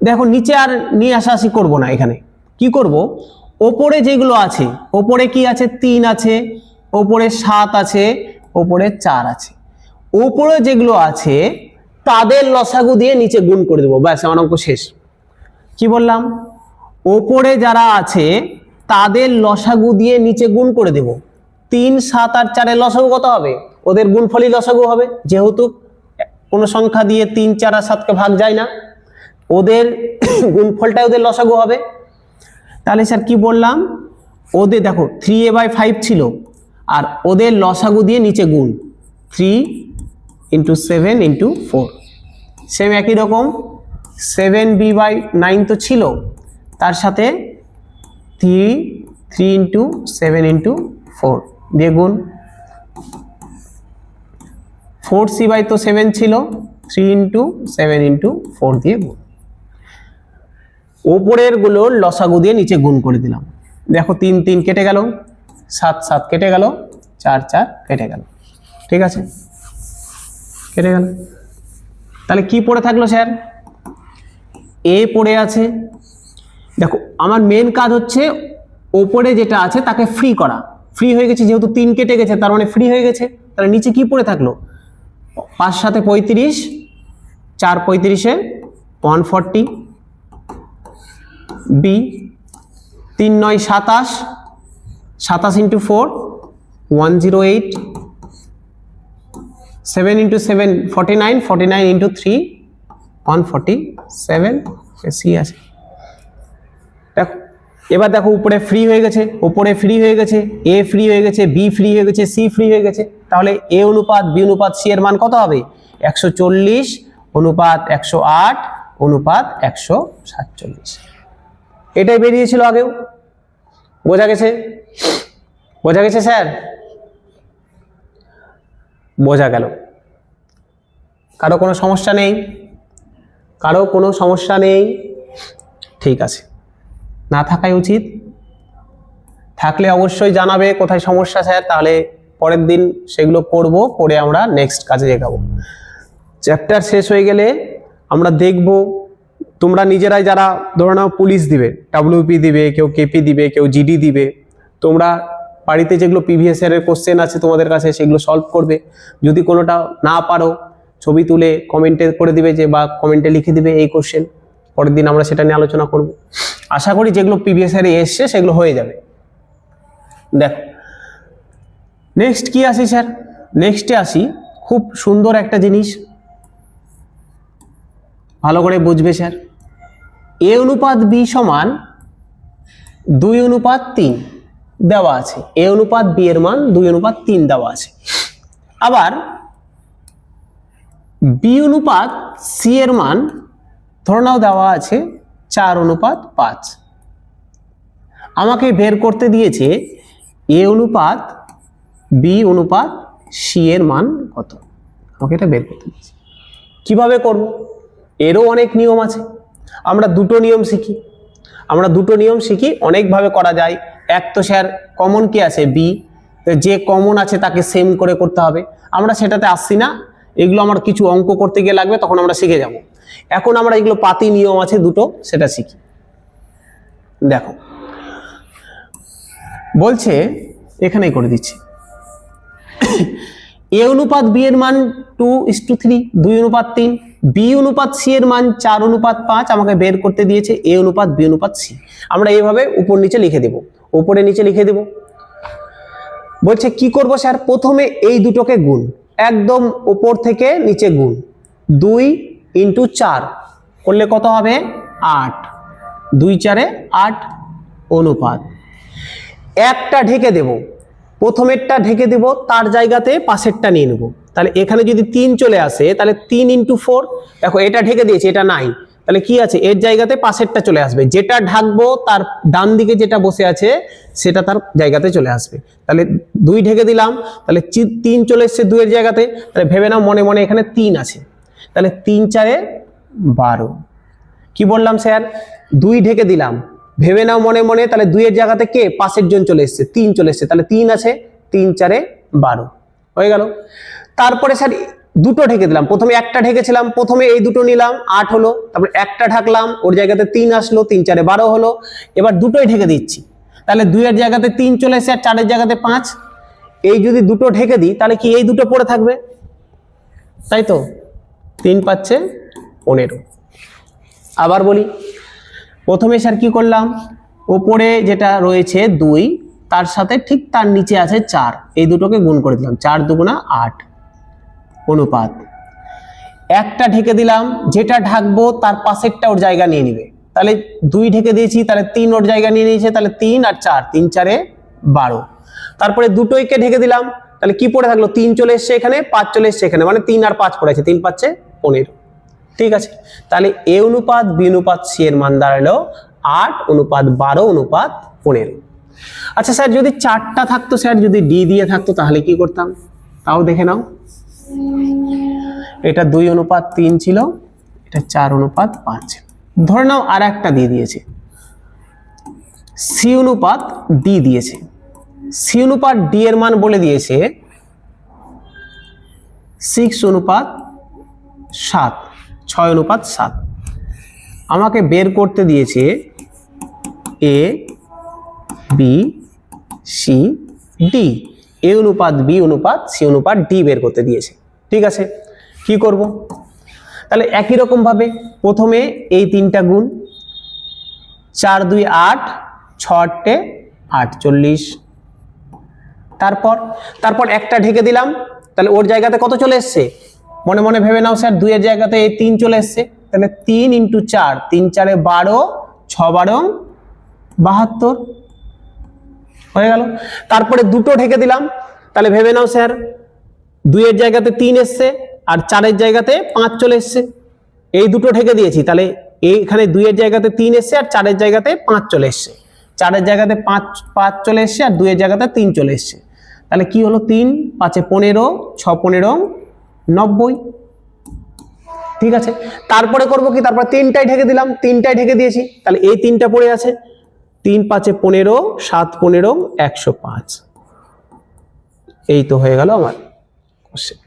দেখো নিচে আর নিয়ে আসাআসি করবো না, এখানে কি করব, ওপরে যেগুলো আছে, ওপরে কি আছে, 3 আছে, ওপরে 7 আছে, ওপরে 4 আছে, ওপরে যেগুলো আছে তাদের লসাগু দিয়ে নিচে গুণ করে দেবো, ব্যাস আমার অঙ্ক শেষ। কি বললাম? ওপরে যারা আছে তাদের লসাগু দিয়ে নিচে গুণ করে দেব। 3, 7 আর 4 এর লসাগু কত হবে? ওদের গুণফলই লসাগু হবে, যেহেতু কোনো সংখ্যা দিয়ে 3, 4 আর 7কে ভাগ যায় না, ওদের গুণফলটাই ওদের লসাগু হবে। তাহলে স্যার কি বললাম, ওদের দেখো 3a/5 ছিল, আর ওদের লসাগু দিয়ে নিচে গুণ, 3 × 7 × 4, সেম একই রকম 7b/9 তো ছিল, তার সাথে 3 × 7 × 4 দিয়ে গুণ, 4c/7 ছিল, 3 × 7 × 4 দিয়ে গুণ। ওপরের গুলোর লসাগু দিয়ে নিচে গুণ করে দিলাম। দেখো 3 3 কেটে গেল, 7 7 কেটে গেল, 4 4 কেটে গেল, ঠিক আছে, কেটে গেল। তাহলে কি পড়ে থাকলো স্যার? এ পড়ে আছে। দেখো আমার মেন কাজ হচ্ছে ওপরে যেটা আছে তাকে ফ্রি করা। ফ্রি হয়ে গেছে, যেহেতু 3 কেটে গেছে তার মানে ফ্রি হয়ে গেছে। তাহলে নিচে কি পড়ে থাকলো? 5 7 35, 4 35 140, বি 3 9 27, 27 × 4 108, 7 × 7 49, 49 × 3 147, সি আছে। দেখো এবার দেখো উপরে ফ্রি হয়ে গেছে, উপরে ফ্রি হয়ে গেছে, এ ফ্রি হয়ে গেছে, বি ফ্রি হয়ে গেছে, সি ফ্রি হয়ে গেছে। তাহলে এ অনুপাত বি অনুপাত সি এর মান কত হবে? 140 অনুপাত 108 অনুপাত 147। এটাই বেরিয়েছিল আগেও। বোঝা গেছে? বোঝা গেছে স্যার? বোঝা গেল? কারো কোনো সমস্যা নেই? কারো কোনো সমস্যা নেই? ঠিক আছে, না থাকাই উচিত। থাকলে অবশ্যই জানাবে কোথায় সমস্যা স্যার, তাহলে পরের দিন সেগুলো করব, করে আমরা নেক্সট কাজে এগাবো। চ্যাপ্টার শেষ হয়ে গেলে আমরা দেখব, তোমরা নিজেরাই যারা ধরে নাও পুলিশ দিবে, ডাব্লিউপি দিবে, কেউ কেপি দিবে, কেউ জিডি দিবে, তোমরা বাড়িতে যেগুলো প্রিভিয়াস ইয়ারের কোশ্চেন আছে তোমাদের কাছে সেগুলো সলভ করবে। যদি কোনোটা না পারো ছবি তুলে কমেন্টে করে দিবে, যে বা কমেন্টে লিখে দিবে এই কোশ্চেন, পরের দিন আমরা সেটা নিয়ে আলোচনা করব। আশা করি যেগুলো প্রিভিয়াস ইয়ারে এসছে সেগুলো হয়ে যাবে। দেখো নেক্সট কি আসি স্যার? নেক্সটে আসি খুব সুন্দর একটা জিনিস, ভালো করে বুঝবে স্যার। এ অনুপাত বি সমান 2:3 দেওয়া আছে। এ অনুপাত বি এর মান 2:3 দেওয়া আছে। আবার বি অনুপাত সি এর মান ধরে নাও দেওয়া আছে 4:5। আমাকে বের করতে দিয়েছে এ অনুপাত বি অনুপাত সি এর মান কত, আমাকে এটা বের করতে দিয়েছে। কিভাবে করব? এরও অনেক নিয়ম আছে, আমরা দুটো নিয়ম শিখি। অনেকভাবে করা যায়। এক তো স্যার কমন কি আছে? বি, যে কমন আছে তাকে সেম করে করতে হবে। আমরা সেটাতে আসছি না, এগুলো আমার কিছু অঙ্ক করতে গিয়ে লাগবে, তখন আমরা শিখে যাব। এখন আমরা এগুলো পাতি নিয়ম আছে দুটো, সেটা শিখি। দেখো বলছে, এখানেই করে দিচ্ছি, এ অনুপাত বি এর মান 2:3, 2:3। বি অনুপাত সি এর মান 4:5 আমাকে বের করতে দিয়েছে এ অনুপাত বি অনুপাত সি। আমরা এইভাবে উপর নিচে লিখে দেব, উপরে নিচে লিখে দেব। বলছে কি করব স্যার, প্রথমে এই দুটোকে গুণ, একদম উপর থেকে নিচে গুণ, 2 × 4 করলে কত হবে 8, 2 × 4 = 8 অনুপাত একটা ঢেকে দেব, প্রথমেরটা ঢেকে দেব, তার জায়গাতে পাশেরটা নিয়ে নেব। তাহলে এখানে যদি 3 চলে আসে তাহলে 3 × 4, দেখো এটা ঢেকে দিয়েছি, এটা নাই, তাহলে কি আছে এর জায়গাতে পাশেরটা চলে আসবে, যেটা ঢাকবো তার ডান দিকে যেটা বসে আছে সেটা তার জায়গাতে চলে আসবে। তাহলে 2 ঢেকে দিলাম, তাহলে 3 চলে এসছে 2 এর জায়গাতে, তাহলে ভেবে নাও মনে মনে এখানে 3 আছে, তাহলে 3 × 4 = 12। কি বললাম স্যার, 2 ঢেকে দিলাম, ভেবে নাও মনে মনে, তাহলে 2 এর জায়গাতে কে পাশের জন চলে এসছে, 3 চলে এসছে, তাহলে 3 আছে, 3 × 4 = 12 হয়ে গেল। তারপরে স্যার দুটো ঢেকে দিলাম, প্রথমে একটা ঢেকেছিলাম, প্রথমে এই দুটো নিলাম 8 হলো, তারপর একটা ঢাকলাম, ওর জায়গাতে 3 আসলো, 3 × 4 = 12 হলো। এবার দুটোই ঢেকে দিচ্ছি, তাহলে 2 এর জায়গাতে 3 চলে এসে আর 4 এর জায়গাতে 5, এই যদি দুটো ঢেকে দিই তাহলে কি এই দুটো পড়ে থাকবে, তাই তো, 3 × 5 = 15। আবার বলি, প্রথমে স্যার কি করলাম, ওপরে যেটা রয়েছে 2 তার সাথে ঠিক তার নিচে আছে 4, এই দুটোকে গুণ করে দিলাম, 4 × 2 = 8 অনুপাত একটা ঢেকে দিলাম, যেটা ঢাকবো তার পাশেরটা ওর জায়গা নিয়ে নিবে, তাহলে 2 ঢেকে দিয়েছি, তাহলে 3 ওর জায়গা নিয়ে নিয়েছে, তাহলে 3 আর 4, 3 × 4 = 12। তারপরে দুটোইকে ঢেকে দিলাম, তাহলে কি পড়ে থাকলো, 3 চলে এসছে এখানে, 5 চলে এসছে এখানে, মানে 3 আর 5 পড়েছে, 3 × 5 = 15। ঠিক আছে, তাহলে এ অনুপাত বি অনুপাত সি এর মান দাঁড়ালো 8:12:15। আচ্ছা স্যার যদি 4টা থাকতো, স্যার যদি ডি দিয়ে থাকতো তাহলে কি করতাম, তাও দেখে নাও। এটা 2:3 ছিল, এটা 4:5 ছিল। ধরে নাও আর একটা দিয়ে দিয়েছে, সি অনুপাত ডি দিয়েছে, সি অনুপাত ডি এর মান বলে দিয়েছে 6:7, 6:7। আমাকে বের করতে দিয়েছে এ বি সি ডি, এ অনুপাত বি অনুপাত সি অনুপাত ডি বের করতে দিয়েছে। ঠিক আছে, কি করব, তাহলে একই রকম ভাবে প্রথমে এই 3টা গুণ, 4 × 2 = 8, 6 × 8 = 48। তারপর একটা ঢেকে দিলাম, তাহলে ওর জায়গাতে কত চলে এসছে, মনে মনে ভেবে নাও স্যার, 2 এর জায়গাতে এই 3 চলে এসছে, তাহলে 3 × 4, 3 × 4 = 12, 6 × 12 = 72 হয়ে গেল। তারপরে দুটো ঢেকে দিলাম, তাহলে ভেবে নাও স্যার 2 এর জায়গাতে 3 এসছে আর 4 এর জায়গাতে 5 চলে এসছে, এই দুটো ঢেকে দিয়েছি, তাহলে এইখানে 2 এর জায়গাতে 3 এসছে আর 4 এর জায়গাতে 5 চলে এসছে, 4 এর জায়গাতে 5 চলে এসছে আর 2 এর জায়গাতে 3 চলে এসছে, তাহলে কি হলো, 3 × 5 = 15, 6 × 15 = 90। ঠিক আছে, তারপরে করব কি, তারপর 3টাই ঢেকে দিলাম, 3টাই ঢেকে দিয়েছি, তাহলে এই 3টা পড়ে আছে, 3 × 5 = 15, 7 × 15 = 105। এই তো হয়ে গেল আমার কোশ্চেন।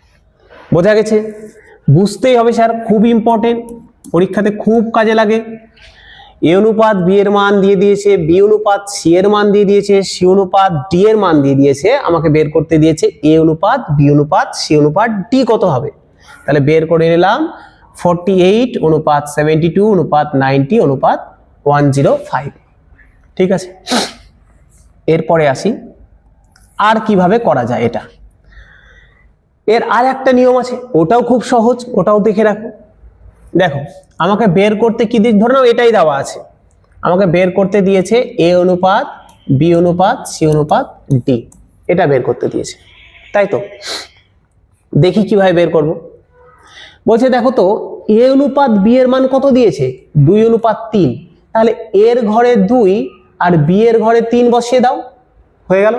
বোঝা গেছে, বুঝতেই হবে স্যার, খুব ইম্পর্টেন্ট, পরীক্ষাতে খুব কাজে লাগে। এ অনুপাত বি এর মান দিয়ে দিয়েছে, বি অনুপাত সি এর মান দিয়ে দিয়েছে, সি অনুপাত ডি এর মান দিয়ে দিয়েছে, আমাকে বের করতে দিয়েছে এ অনুপাত বি অনুপাত সি অনুপাত ডি কত হবে। তাহলে বের করে নিলাম 48:72:90:105। ঠিক আছে, এরপরে আসি আর কিভাবে করা যায় এটা। এর আর একটা নিয়ম আছে, ওটাও খুব সহজ, ওটাও দেখে রাখো। দেখো আমাকে বের করতে কি দিয়েছে, ধরে নাও এটাই দেওয়া আছে, আমাকে বের করতে দিয়েছে এ অনুপাত বি অনুপাত সি অনুপাত ডি, এটা বের করতে দিয়েছে, তাই তো। দেখি কিভাবে বের করব। বলছে দেখো তো, এ অনুপাত বি এর মান কত দিয়েছে, 2:3, তাহলে এর ঘরে 2 আর বি এর ঘরে 3 বসিয়ে দাও, হয়ে গেল।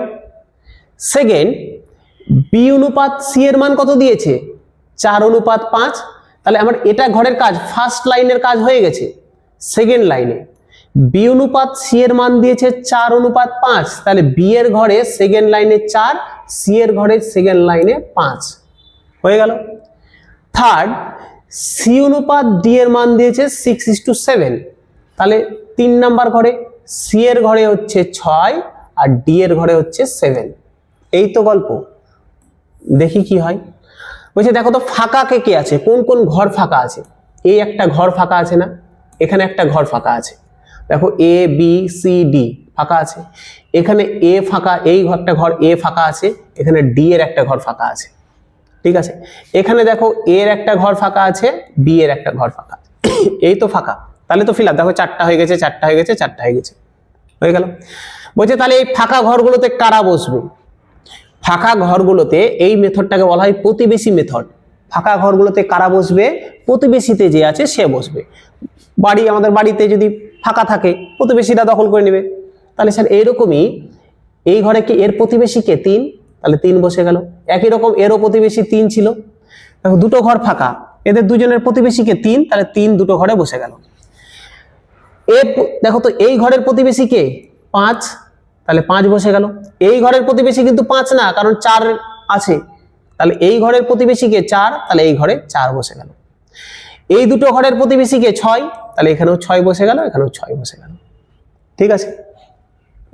সেকেন্ড, বি অনুপাত সি এর মান কত দিয়েছে, 4:5, তাহলে আমার এটা ঘরের কাজ, ফার্স্ট লাইনের কাজ হয়ে গেছে। সেকেন্ড লাইনে বি অনুপাত সি এর মান দিয়েছে 4:5, তাহলে বি এর ঘরে সেকেন্ড লাইনে 4, সি এর ঘরে সেকেন্ড লাইনে 5 হয়ে গেল। থার্ড, সি অনুপাত ডি এর মান দিয়েছে 6:7, তাহলে 3 নাম্বার ঘরে সি এর ঘরে হচ্ছে 6 আর ডি এর ঘরে হচ্ছে 7। এই তো গল্প, দেখি কি হয়। বলছে দেখো তো ফাঁকা কে কে আছে, কোন কোন ঘর ফাঁকা আছে। এই একটা ঘর ফাঁকা আছে না, এখানে একটা ঘর ফাঁকা আছে, দেখো এ বি সি ডি ফাঁকা আছে, এখানে এ ফাঁকা, এই ঘরটা ঘর এ ফাঁকা আছে, এখানে ডি এর একটা ঘর ফাঁকা আছে, ঠিক আছে। এখানে দেখো এর একটা ঘর ফাঁকা আছে, বি এর একটা ঘর ফাঁকা আছে, এই তো ফাঁকা, তাহলে তো ফিল আপ, দেখো 4টা হয়ে গেছে, 4টা হয়ে গেছে, 4টা হয়ে গেছে, হয়ে গেল। বলছে তাহলে এই ফাঁকা ঘরগুলোতে কারা বসবে। ফাঁকা ঘরগুলোতে এই মেথডটাকে বলা হয় প্রতিবেশী মেথড। ফাঁকা ঘরগুলোতে কারা বসবে, প্রতিবেশীতে যে আছে সে বসবে। বাড়ি, আমাদের বাড়িতে যদি ফাঁকা থাকে প্রতিবেশীরা দখল করে নেবে, তাহলে স্যার এইরকমই এই ঘরে কি এর প্রতিবেশী কে 3, তাহলে 3 বসে গেল। একই রকম এরও প্রতিবেশী 3 ছিল, দেখো দুটো ঘর ফাঁকা, এদের দুজনের প্রতিবেশী কে 3, তাহলে 3 দুটো ঘরে বসে গেল। দেখো তো এই ঘরের প্রতিবেশী কে 5, তাহলে 5 বসে গেল। এই ঘরের প্রতিবেশী কিন্তু 5 না, কারণ 4 আছে, তাহলে এই ঘরের প্রতিবেশী কে 4, তাহলে এই ঘরে 4 বসে গেল। এই দুটো ঘরের প্রতিবেশী কে 6, তাহলে এখানেও 6 বসে গেল, এখানেও 6 বসে গেল, ঠিক আছে।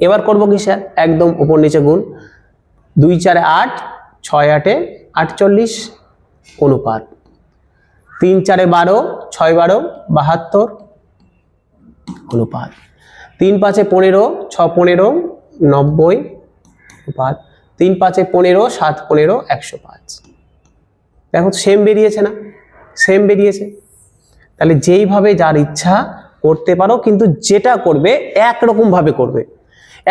এবার করবো কি স্যার, একদম উপর নিচে গুণ, 2 4 8, 6 8 48 অনুপাত 3 4 12, 6 12 72 অনুপাত 3 5 15, 6 15 90 অনুপাত 3 5 15, 7 15 105। দেখো সেম বেরিয়েছে না, সেম বেরিয়েছে। তাহলে যেইভাবে যার ইচ্ছা করতে পারো, কিন্তু যেটা করবে একরকম ভাবে করবে,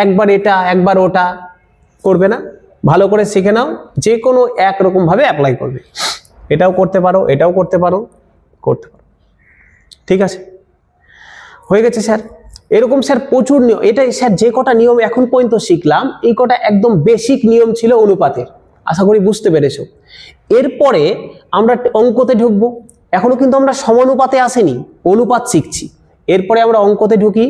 একবার এটা একবার ওটা করবে না, ভালো করে শিখে নাও, যে কোনো একরকম ভাবে অ্যাপ্লাই করবে। এটাও করতে পারো, এটাও করতে পারো, করতে পারো, ঠিক আছে। হয়ে গেছে স্যার। এরকম স্যার প্রচুর নিয়ম, এটাই স্যার যে কটা নিয়ম এখন পর্যন্ত শিখলাম, এই কটা একদম বেসিক নিয়ম ছিল অনুপাতের, আশা করি বুঝতে পেরেছো। এরপরে আমরা অঙ্কতে ঢুকবো, এখনো কিন্তু আমরা সমানুপাতে আসেনি, অনুপাত শিখছি। এরপরে আমরা অঙ্কতে ঢুকি,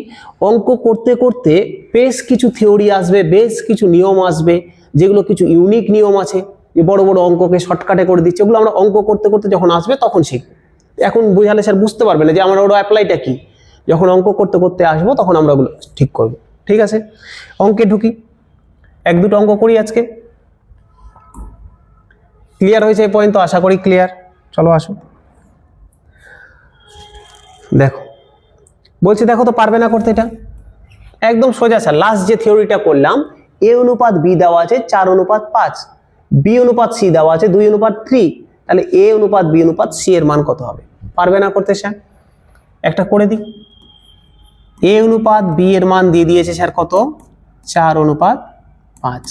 অঙ্ক করতে করতে বেশ কিছু থিওরি আসবে, বেশ কিছু নিয়ম আসবে, যেগুলো কিছু ইউনিক নিয়ম আছে, যে বড় বড় অঙ্ককে শর্টকাটে করে দিচ্ছে, ওগুলো আমরা অঙ্ক করতে করতে যখন আসবে তখন শিখবো। এখন বুঝালে স্যার বুঝতে পারবে না যে আমরা ওরা অ্যাপ্লাইটা কি, যখন অঙ্ক করতে করতে আসবো তখন আমরা ওগুলো ঠিক করবো, ঠিক আছে। অঙ্কে ঢুকি, 1-2টো অঙ্ক করি আজকে। ক্লিয়ার হয়েছে এই পয়েন্ট তো, আশা করি ক্লিয়ার। চলো আসো, দেখো বলছি, দেখো তো পারবে না করতে, এটা একদম সোজা স্যার। লাস্ট যে থিওরিটা করলাম, এ অনুপাত বি দেওয়া আছে 4 অনুপাত 5, বি অনুপাত সি দেওয়া আছে 2 অনুপাত 3, তাহলে এ অনুপাত বি অনুপাত সি এর মান কত হবে। পারবে না করতে স্যার, একটা করে দিই। এ অনুপাত বি এর মান দিয়ে দিয়েছে স্যার কত, 4 অনুপাত 5,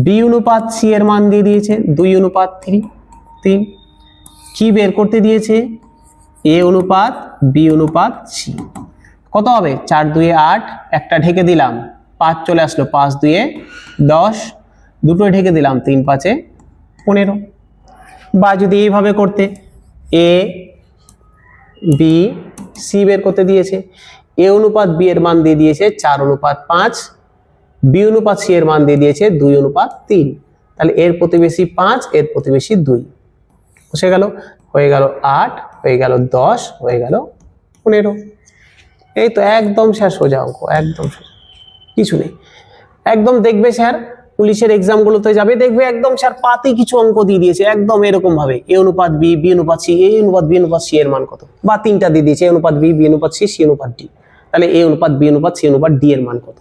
বি অনুপাত সি এর মান দিয়ে দিয়েছে 2 অনুপাত 3, কি বের করতে দিয়েছে, এ অনুপাত বি অনুপাত সি কত হবে, 4 2 8, একটা ঢেকে দিলাম, 5 চলে আসলো, 5 2 10, দুটো ঢেকে দিলাম, 3 5 15। বা যদি এইভাবে করতে, এ বি সি বের করতে দিয়েছে, এ অনুপাত বি এর মান দিয়ে দিয়েছে 4 অনুপাত 5, বি অনুপাত সি এর মান দিয়ে দিয়েছে 2 অনুপাত 3, তাহলে এর প্রতিবেশী 5, এর প্রতিবেশী 2, বসে গেল, হয়ে গেল 8, হয়ে গেল 10, হয়ে গেল 15। এই তো একদম স্যার সোজা অঙ্ক, একদম সোজা, কিছু নেই। একদম দেখবে স্যার পুলিশের এক্সাম গুলোতে যাবে, দেখবে একদম স্যার পাতে কিছু অঙ্ক দিয়ে দিয়েছে একদম এরকম ভাবে, এ অনুপাত বি, বি অনুপাত সি, এ অনুপাত বি অনুপাত সি এর মান কত, বা 3টা দিয়ে দিয়েছে, এ অনুপাত বি, বি অনুপাত সি, সি অনুপাত ডি, তাহলে এ অনুপাত বি অনুপাত সি অনুপাত ডি এর মান কত।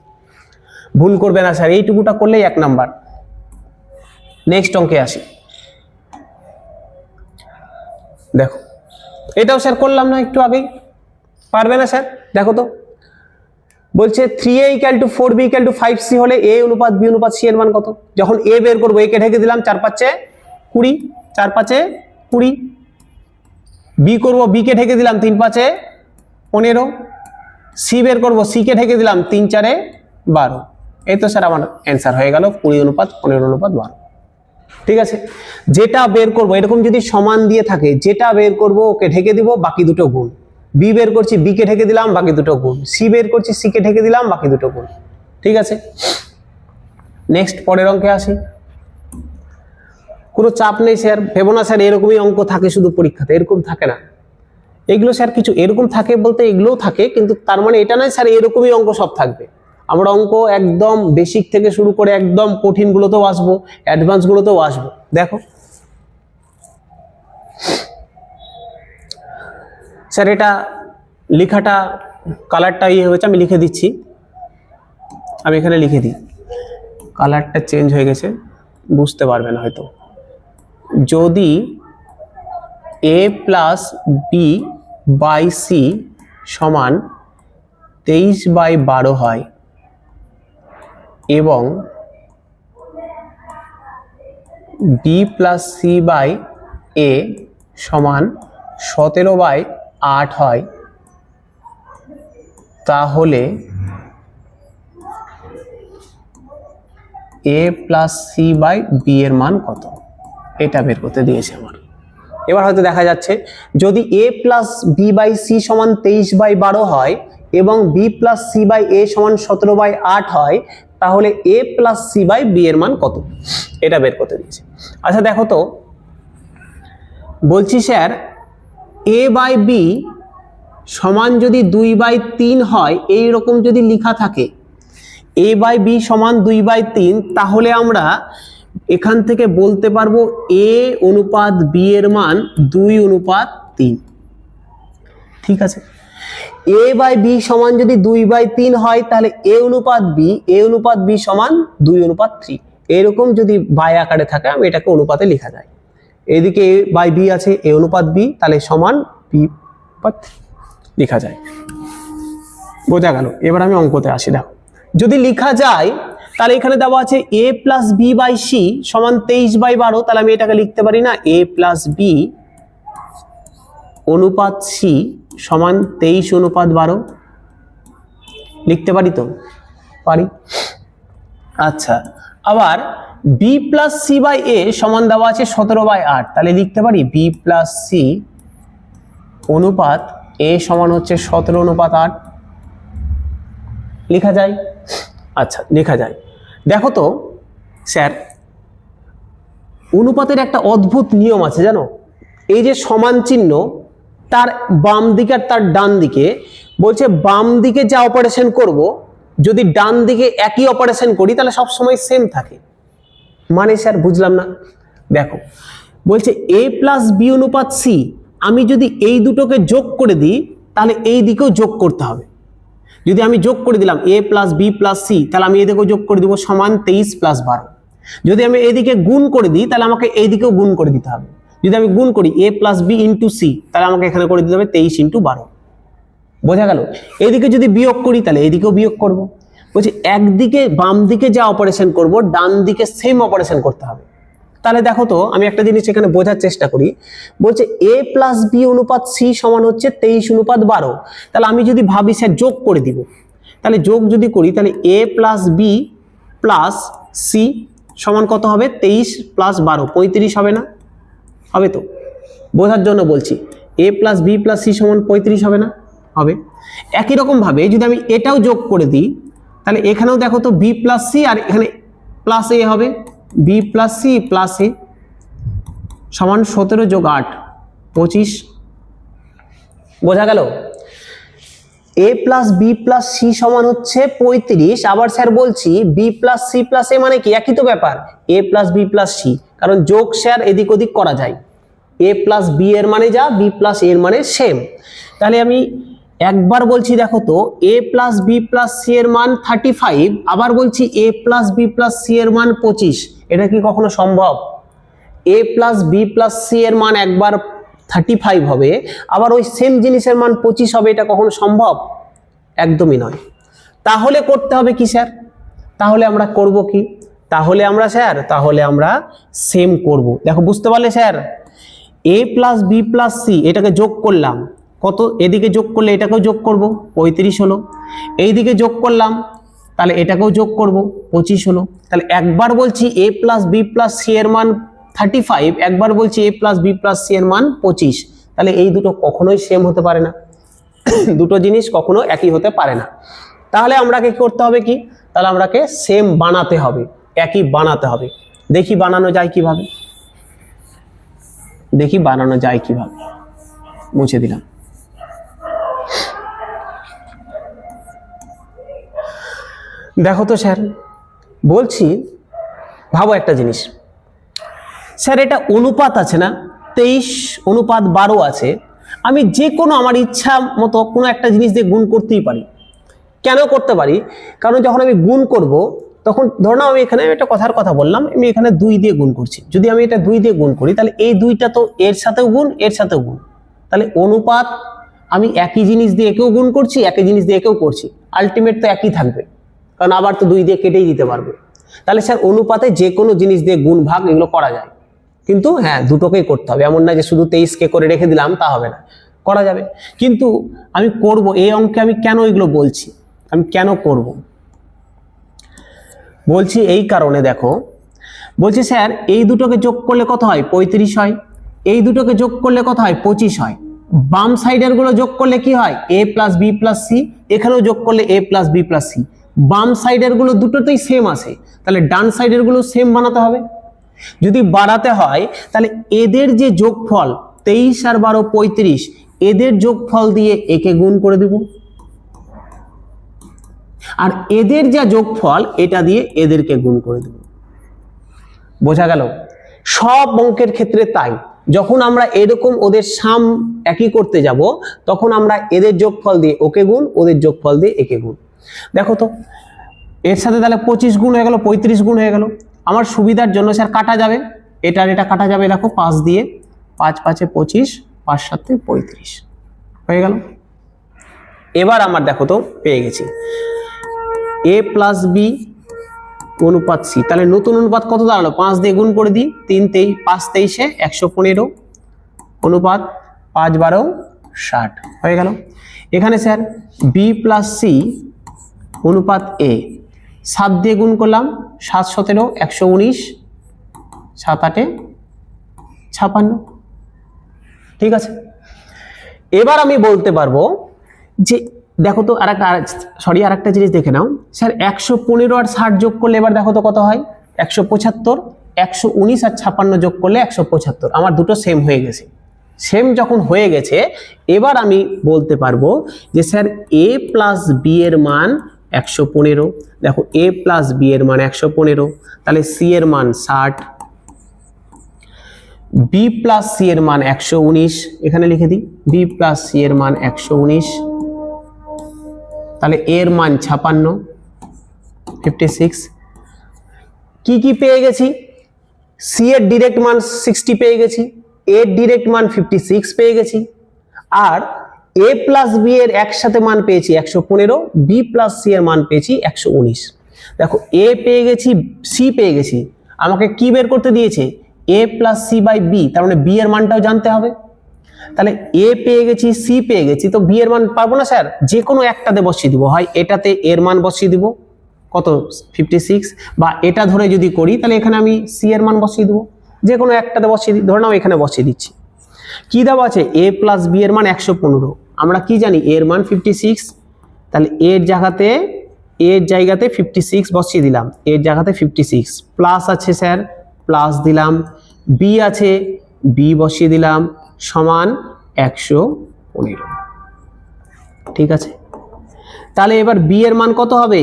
ভুল করবে না স্যার, এইটুকুটা করলেই 1 নাম্বার। নেক্সট অঙ্কে আসি, দেখো এটাও স্যার করলাম না একটু আগেই, পারবে না স্যার, দেখো তো বলছে 3a = 4b = 5c হলে a অনুপাত b অনুপাত c এর মান কত। যখন a বের করব, a কে ঢেকে দিলাম, 4 5 20, 4 5 20, b করব, b কে ঢেকে দিলাম, 3 5 15, c বের করব, c কে ঢেকে দিলাম, 3 4 12। এই তো স্যার আমার অ্যান্সার হয়ে গেল 20 অনুপাত 15 অনুপাত 12, ঠিক আছে। যেটা বের করব, এরকম যদি সমান দিয়ে থাকে, যেটা বের করব ওকে ঢেকে দিব, বাকি দুটো গুণ। বি বের করছি, বি কে ঢেকে দিলাম, বাকি দুটো গুণ। সি বের করছি, সি কে ঢেকে দিলাম, বাকি দুটো গুণ, ঠিক আছে। নেক্সট পরের অঙ্কে আসি। কোনো চাপ নেই স্যার, ভেবো না স্যার এরকমই অঙ্ক থাকে শুধু পরীক্ষাতে, এরকম থাকে না। এগুলো স্যার কিছু এরকম থাকে বলতে এগুলোও থাকে, কিন্তু তার মানে এটা নয় স্যার এরকমই অঙ্ক সব থাকবে। আমরা অঙ্ক একদম বেসিক থেকে শুরু করে একদম কঠিন গুলোতেও আসবো, অ্যাডভান্স গুলোতেও আসবো। দেখো স্যার এটা লেখাটা কালারটা ইয়ে হয়েছে, আমি লিখে দিচ্ছি, আমি এখানে লিখে দিই, কালারটা চেঞ্জ হয়ে গেছে, বুঝতে পারবেন হয়তো। যদি a plus b by c সমান 23/12 হয় এবং b plus c by a সমান 17/8 হয়, তাহলে a plus c by b এর মান কত, এটা বের করতে দিয়েছে আমার। এবার হয়তো দেখা যাচ্ছে যদি এ প্লাস বি বাই সি সমান 23/12 হয় এবং b plus c by a সমান 17/8 হয়, তাহলে a plus c by b এর মান কত, এটা বের করতে দিয়েছে। আচ্ছা দেখো তো, বলছি স্যার এ বাই বি সমান যদি 2/3 হয়, এইরকম যদি লেখা থাকে এ বাই বি সমান 2/3, তাহলে আমরা এখান থেকে বলতে পারবো এ অনুপাত বি এর মান 2:3। ঠিক আছে, এ বাই বি সমান যদি 2/3 হয়, তাহলে এ অনুপাত বি সমান 2:3। এরকম যদি বাই আকারে থাকে, আমি এটাকে অনুপাতে লেখা যায়। এদিকে এ বাই বি আছে, এ অনুপাত বি, তাহলে সমান বি অনুপাত লেখা যায়। বোঝা গেল? এবার আমি অঙ্কতে আসি। দেখো, যদি লেখা যায় তাহলে এখানে দেওয়া আছে a plus b by c সমান 23/12, তাহলে আমি এটাকে লিখতে পারি না a প্লাস বি অনুপাত সি সমান 23/12, লিখতে পারি তো? পারি। আচ্ছা, আবার b plus c by a সমান দেওয়া আছে 17/8, তাহলে লিখতে পারি বি প্লাস সি অনুপাত এ সমান হচ্ছে 17/8, লেখা যায়? আচ্ছা, লেখা যায়। দেখো তো স্যার, অনুপাতের একটা অদ্ভুত নিয়ম আছে জানো, এই যে সমান চিহ্ন, তার বাম দিকে আর তার ডান দিকে, বলছে বাম দিকে যা অপারেশন করব, যদি ডান দিকে একই অপারেশন করি তাহলে সব সময় সেম থাকে। মানে স্যার বুঝলাম না। দেখো, বলছে এ প্লাস বি অনুপাত সি, আমি যদি এই দুটোকে যোগ করে দিই তাহলে এই দিকেও যোগ করতে হবে। যদি আমি যোগ করে দিলাম এ প্লাস বি প্লাস সি, তাহলে আমি এদিকেও যোগ করে দিব সমান 23+12। যদি আমি এদিকে গুণ করে দিই তাহলে আমাকে এইদিকেও গুণ করে দিতে হবে। যদি আমি গুণ করি এ প্লাস বি ইন্টু সি, তাহলে আমাকে এখানে করে দিতে হবে 23/12। বোঝা গেল? এইদিকে যদি বিয়োগ করি তাহলে এইদিকেও বিয়োগ করব। বলছি একদিকে বাম দিকে যা অপারেশন করব, ডান দিকে সেম অপারেশন করতে হবে। তাহলে দেখো তো, আমি একটা জিনিস এখানে বোঝার চেষ্টা করি। বলছে এ প্লাস বি অনুপাত সি সমান হচ্ছে 23/12, তাহলে আমি যদি ভাবি স্যার যোগ করে দিব, তাহলে যোগ যদি করি তাহলে a plus B plus c সমান কত হবে? 23+12, 35 হবে না? হবে তো? বোঝার জন্য বলছি, এ প্লাস বি প্লাস সি সমান 35 হবে না? হবে। একই রকম ভাবে যদি আমি এটাও যোগ করে দিই, তাহলে এখানেও দেখো তো বি প্লাস সি আর এখানে প্লাস এ হবে, বি প্লাস সি প্লাস এ সমান 17 যোগ 8 25। বোঝা গেল? এ প্লাস বি প্লাস সি সমান হচ্ছে 35। আবার স্যার বলছি বি প্লাস সি প্লাস এ মানে কি? একই তো ব্যাপার, এ প্লাস বি প্লাস সি, কারণ যোগ স্যার এদিক ওদিক করা যায়। এ প্লাস বি এর মানে যা, বি প্লাস এর মানে সেম। তাহলে আমি একবার বলছি, দেখো তো, A plus B plus C এর মান 35, আবার বলছি এ প্লাস বি প্লাস সি এর মান 25। এটা কি কখনো সম্ভব? এ প্লাস বি প্লাস সি এর মান একবার 35 হবে, আবার ওই সেম জিনিসের মান 25 হবে, এটা কখনো সম্ভব? একদমই নয়। তাহলে করতে হবে কি স্যার? তাহলে আমরা করব কি? তাহলে আমরা সেম করব। দেখো, বুঝতে পারলে sir? A plus B plus C এটাকে যোগ করলাম, কত? এদিকে যোগ করলে এটাকেও যোগ করব, 35 হলো। এইদিকে যোগ করলাম, তাহলে এটাকেও যোগ করব, 25 হলো। তাহলে একবার বলছি এ প্লাস বি প্লাস সি এর মান 35, একবার বলছি এ প্লাস বি প্লাস সি এর মান 25। তাহলে এই দুটো কখনোই সেম হতে পারে না, দুটো জিনিস কখনো একই হতে পারে না। তাহলে আমরাকে কি করতে হবে? কি? তাহলে আমরাকে সেম বানাতে হবে, একই বানাতে হবে। দেখি বানানো যায় কিভাবে, মুছে দিলাম। দেখো তো স্যার, বলছি ভাবো একটা জিনিস, স্যার এটা অনুপাত আছে না, 23/12 আছে, আমি যে কোনো আমার ইচ্ছা মতো কোনো একটা জিনিস দিয়ে গুণ করতেই পারি। কেন করতে পারি? কারণ যখন আমি গুণ করব তখন ধরো না আমি এখানে একটা কথার কথা বললাম, আমি এখানে 2 দিয়ে গুণ করছি। যদি আমি এটা 2 দিয়ে গুণ করি তাহলে এই 2টা তো এর সাথেও গুণ, এর সাথেও গুণ, তাহলে অনুপাত আমি একই জিনিস দিয়ে একেও গুণ করছি, একই জিনিস দিয়ে একেও করছি, আলটিমেট তো একই থাকবে, কারণ আবার তো 2 দিয়ে কেটেই দিতে পারবো। তাহলে স্যার অনুপাতে যে কোনো জিনিস দিয়ে গুণ ভাগ এগুলো করা যায়, কিন্তু হ্যাঁ দুটোকেই করতে হবে। এমন না যে শুধু 23কে করে রেখে দিলাম, তা হবে না, করা যাবে। কিন্তু আমি করব এই অঙ্কে, আমি কেন এগুলো বলছি, আমি কেন করব বলছি এই কারণে, দেখো বলছি স্যার এই দুটোকে যোগ করলে কত হয়? 35 হয়। এই দুটোকে যোগ করলে কত হয়? 25 হয়। বাম সাইডের গুলো যোগ করলে কি হয়? a plus B plus c. এখানেও যোগ করলে a plus B plus c. বাম সাইডের গুলো দুটোতেই সেম আসে, তাহলে ডান সাইডের গুলো সেম বানাতে হবে। যদি বাড়াতে হয় তাহলে এদের যে যোগফল 23 আর 12 35, এদের যোগফল দিয়ে একে গুণ করে দেব, আর এদের যা যোগফল এটা দিয়ে এদেরকে গুণ করে দেব। বোঝা গেল? সব অঙ্কের ক্ষেত্রে তাই, যখন আমরা এরকম ওদের সাম একই করতে যাব তখন আমরা এদের যোগফল দিয়ে ওকে গুণ, ওদের যোগফল দিয়ে একে গুণ। দেখো তো এর সাথে তাহলে 25 গুণ হয়ে গেল, 35 গুণ হয়ে গেল। আমার সুবিধার জন্য স্যার কাটা যাবে, এটা আর এটা কাটা যাবে, দেখো 5 দিয়ে, 5 5 25, 5 7 35 হয়ে গেল। এবার আমার দেখো তো পেয়ে গেছি a প্লাস বি অনুপাত সি। তাহলে নতুন অনুপাত কত দাঁড়ালো? 5 দিয়ে গুণ করে দিই, 3 23, 5 23 115 অনুপাত 5 12 60 হয়ে গেল। এখানে স্যার বি প্লাস সি অনুপাত এ, 7 দিয়ে গুণ করলাম, 7 17 119, 7 8 56। ঠিক আছে, এবার আমি বলতে পারবো যে দেখো তো আরেকটা জিনিস দেখে নাও স্যার, 115 আর 60 যোগ করলে এবার দেখো তো কত হয়? 175। 119 আর 56 যোগ করলে 175। আমার দুটো সেম হয়ে গেছে। সেম যখন হয়ে গেছে এবার আমি বলতে পারবো যে স্যার a প্লাস বি এর মান 115। দেখো a প্লাস বি এর মান 115, তাহলে সি এর মান 60, বি প্লাস সি এর মান 119, এখানে লিখে দিই বি প্লাস সি এর মান 119, তাহলে এর মান 56 56। কি কি পেয়ে গেছি? সি এর ডিরেক্ট মান 60 পেয়ে গেছি, এর ডিরেক্ট মান 56 পেয়ে গেছি, আর এ প্লাস বি এর একসাথে মান পেয়েছি 115, বি প্লাস সি এর মান পেয়েছি 119। দেখো এ পেয়ে গেছি, সি পেয়ে গেছি, আমাকে কি বের করতে দিয়েছে? এ প্লাস সি বাই বি, তার মানে বি এর মানটাও জানতে হবে। তাহলে এ পেয়ে গেছি, সি পেয়ে গেছি, তো বি এর মান পারবো না স্যার? যে কোনো একটাতে বসিয়ে দিব, হয় এটাতে এর মান বসিয়ে দিব কত 56, বা এটা ধরে যদি করি তাহলে এখানে আমি সি এর মান বসিয়ে দেবো, যে কোনো একটাতে বসিয়ে দিই। ধরে নাও এখানে বসিয়ে দিচ্ছি, কি দেওয়া আছে? এ প্লাস বি এর মান 115, আমরা কি জানি এর মান 56, তাহলে এর জায়গাতে 56 বসিয়ে দিলাম, এর জায়গাতে 56, প্লাস আছে স্যার প্লাস দিলাম, বি আছে বি বসিয়ে দিলাম, সমান 115। ঠিক আছে, তাহলে এবার বি এর মান কত হবে?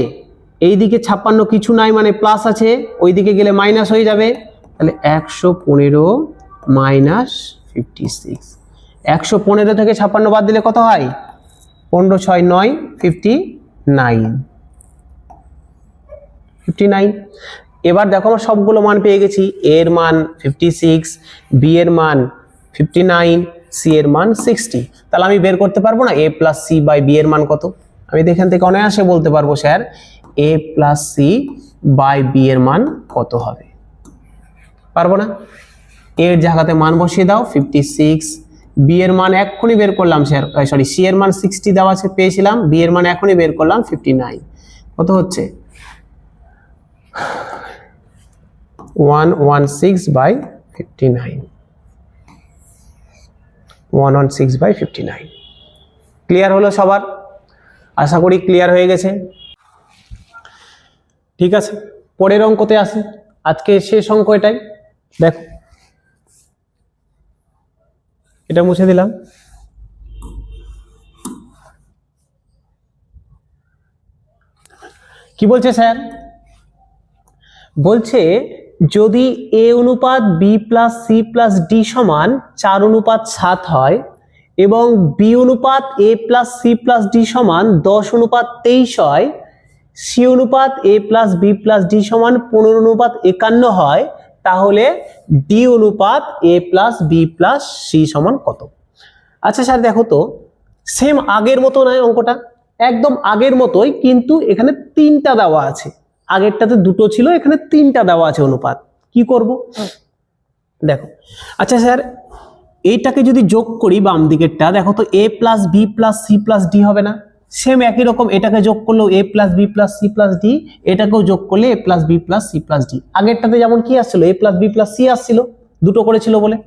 এইদিকে 56 কিছু নাই, মানে প্লাস আছে, ওইদিকে গেলে মাইনাস হয়ে যাবে, তাহলে 115 মাইনাস 56। 115 থেকে 56 বাদ দিলে কত হয়? 15 6 9 59। এবার দেখো আমার সবগুলো মান পেয়ে গেছি, এর মান 56, বি এর মান 59, সি এর মান 60। তাহলে আমি বের করতে পারবো না a plus c by b এর মান কত? আমি এখান থেকে অনায়াসে বলতে পারবো sir a plus c by b এর মান কত হবে। পারবো না? এর জায়গাতে মান বসিয়ে দাও 56, বি এর মান এক্ষুনি বের করলাম স্যার, সরি সি এর মান 60 দেওয়া আছে পেয়েছিলাম, বি এর মান এখনই বের করলাম 59। কত হচ্ছে? 116 বাই 59, 116 বাই 59। ক্লিয়ার হলো সবার? আশা করি ক্লিয়ার হয়ে গেছে। ঠিক আছে, পরের অঙ্কতে আসি। আজকে শেষ অঙ্ক এটাই। দেখো এটা মুছে দিলাম। কি বলছে স্যার? বলছে যদি এ অনুপাত b plus C plus d সমান 4:7 হয়, এবং বি অনুপাত a plus C plus d সমান 10:23 হয়, সি অনুপাত a plus B plus d সমান 15:51 হয়, তাহলে ডি অনুপাত a plus B plus c সমান কত? আচ্ছা স্যার দেখো তো, সেম আগের মতো নয় অঙ্কটা, একদম আগের মতোই, কিন্তু এখানে 3টা দেওয়া আছে। আগেরটাতে 2টো ছিল, এখানে 3টা দেওয়া আছে অনুপাত। কি করব দেখো। আচ্ছা স্যার এইটাকে যদি যোগ করি বাম দিকেরটা, দেখো তো A plus B plus C plus D হবে না? সেম একই রকম, এটাকে যোগ করলেও A plus B plus C plus D, এটাকেও যোগ করলে A plus B plus C plus D. আগেরটাতে যেমন কি আসছিল, A plus B plus C আসছিল, 2টো করেছিল বলে।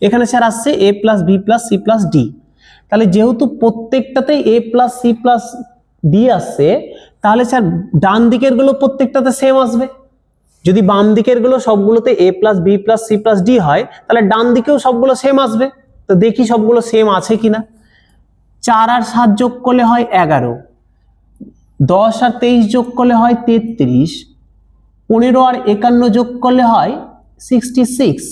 এখানে স্যার আসছে A plus B plus C plus D. তাহলে যেহেতু প্রত্যেকটাতে A plus C plus D আসছে, তাহলে স্যার ডান দিকের গুলো প্রত্যেকটাতে সেম আসবে। যদি বাম দিকের গুলো সবগুলোতে A plus B plus C plus D হয়, তাহলে ডান দিকেও সবগুলো সেম আসবে। তো দেখি সবগুলো সেম আছে কিনা। 4 আর 7 যোগ করলে হয় 11, 10 আর 23 যোগ করলে হয় 33, 15 আর 51 যোগ করলে হয় 66।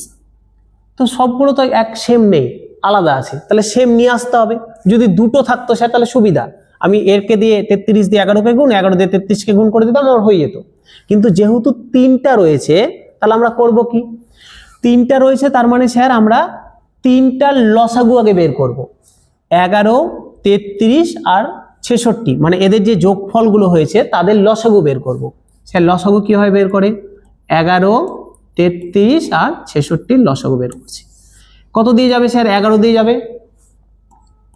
তো সবগুলো তো এক সেম নেই, আলাদা আছে, তাহলে সেম নিয়ে আসতে হবে। যদি 2টো থাকতো স্যার তাহলে সুবিধা, আমি এরকে দিয়ে 33 দিয়ে 11কে গুণ, 11 দিয়ে 33কে গুণ করে দিতাম, আমার হয়ে যেত। কিন্তু যেহেতু 3টা রয়েছে, তাহলে আমরা করব কি, 3টা রয়েছে, তার মানে স্যার আমরা 3টার লসাগু আগে বের করব। 11, 33 আর 66, মানে এদের যে যোগফলগুলো হয়েছে তাদের লসাগু বের করব। স্যার লসাগু কি হয় বের করে, 11, 33 আর 66 লসাগু বের করছি। কত দিয়ে যাবে স্যার? 11 দিয়ে যাবে,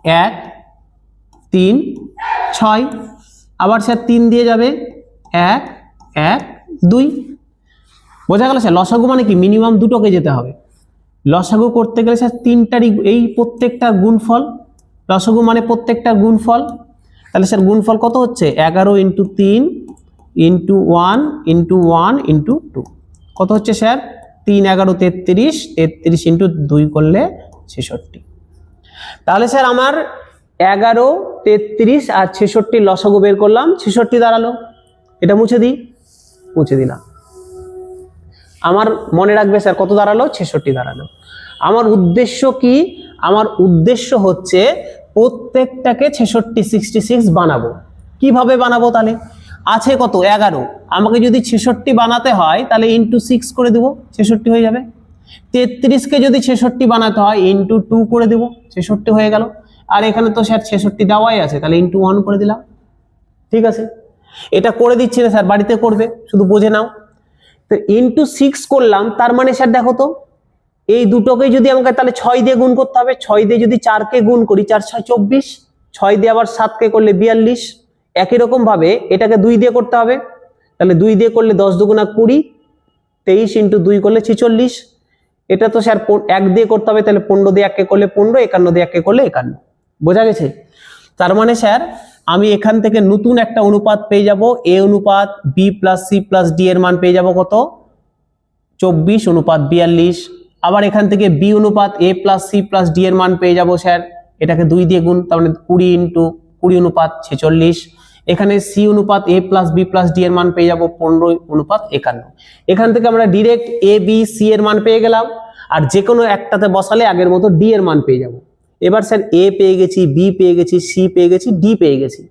1, 3, 6। আবার স্যার 3 দিয়ে যাবে, 1, 1, 2। বোঝা গেল স্যার? লসাগু মানে কি, মিনিমাম 2টোকে যেতে হবে। লসাগু করতে গেলে স্যার 3টারই এই প্রত্যেকটা গুণফল, লসাগু মানে প্রত্যেকটা গুণফল। তাহলে স্যার গুণফল কত হচ্ছে, 11 × 3 × 1 × 1 × 2 কত হচ্ছে স্যার? 3, 11, 33, 33 × 2 করলে 66। তাহলে স্যার আমার 11, 33 আর 66 লসাগু বের করলাম, 66 দাঁড়ালো। এটা মুছে দিই, মুছে দিলাম। আমার মনে রাখবে স্যার কত দাঁড়ালো, 66 দাঁড়ালো। আমার উদ্দেশ্য কি, আমার উদ্দেশ্য হচ্ছে প্রত্যেকটাকে 66, 66 বানাবো। কিভাবে বানাবো? তাহলে আছে কত, 11, আমাকে যদি 66 বানাতে হয় তাহলে ইন্টু 6 করে দেবো, 66 হয়ে যাবে। 33কে যদি 66 বানাতে হয় ইন্টু 2 করে দেবো, 66 হয়ে গেল। আর এখানে তো স্যার 66 দেওয়াই আছে, তাহলে ইন্টু 1 করে দিলাম। ঠিক আছে, এটা করে দিচ্ছি না স্যার, বাড়িতে করবে, শুধু বুঝে নাও। তো ইন্টু 6 করলাম, তার মানে স্যার দেখো তো, এই দুটোকে যদি আমাকে তাহলে 6 দিয়ে গুণ করতে হবে। 6 দিয়ে যদি 4কে গুণ করি, 4, 6, 24, 6 দিয়ে আবার 7কে করলে 42। একই রকম ভাবে এটাকে 2 দিয়ে করতে হবে, তাহলে 2 দিয়ে করলে 10 দুগুণা 20, 23 × 2 করলে 46। এটা তো স্যার 1 দিয়ে করতে হবে, তাহলে 15 দিয়ে 1কে করলে 15, 51 দিয়ে 1কে করলে 51। বোঝা গেছে? তার মানে স্যার আমি এখান থেকে নতুন একটা অনুপাত পেয়ে যাব, এ অনুপাত b plus C plus d এর মান পেয়ে যাব কত, 24:42। আবার এখান থেকে বি অনুপাত a plus C plus d এর মান পেয়ে যাব স্যার, এটাকে 2 দিয়ে গুণ, তার মানে 20 × 20:46। এখানে সি অনুপাত a plus B plus d এর মান পেয়ে যাব 15:51। এখান থেকে আমরা ডিরেক্ট এ বি সি এর মান পেয়ে গেলাম, আর যে কোনো একটাতে বসালে আগের মতো ডি এর মান পেয়ে যাব। এবার স্যার এ পেয়ে গেছি, বি পেয়ে গেছি, সি পেয়ে গেছি, ডি পেয়ে গেছি।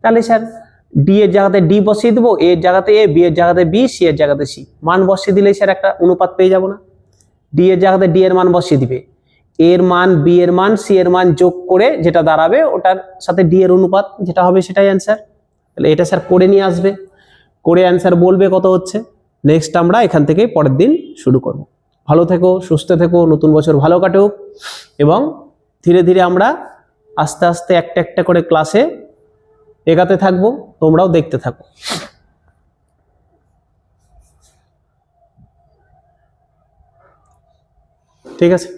তাহলে স্যার ডি এর জায়গাতে ডি বসিয়ে দেবো, এর জায়গাতে এ, বি এর জায়গাতে বি, সি এর জায়গাতে সি। মান বসিয়ে দিলেই স্যার একটা অনুপাত পেয়ে যাব না? ডি এর জায়গাতে ডি এর মান বসিয়ে দিবে, এর মান, বি এর মান, সি এর মান যোগ করে যেটা দাঁড়াবে ওটার সাথে ডি এর অনুপাত যেটা হবে সেটাই অ্যান্সার। তাহলে এটা স্যার করে নিয়ে আসবে, করে অ্যান্সার বলবে কত হচ্ছে। নেক্সট আমরা এখান থেকে পরের দিন শুরু করব। ভালো থেকো, সুস্থ থেকো, নতুন বছর ভালো কাটুক, এবং ধীরে ধীরে আমরা আস্তে আস্তে একটা একটা করে ক্লাসে এগাতে থাকবো, তোমরাও দেখতে থাকো। ঠিক আছে।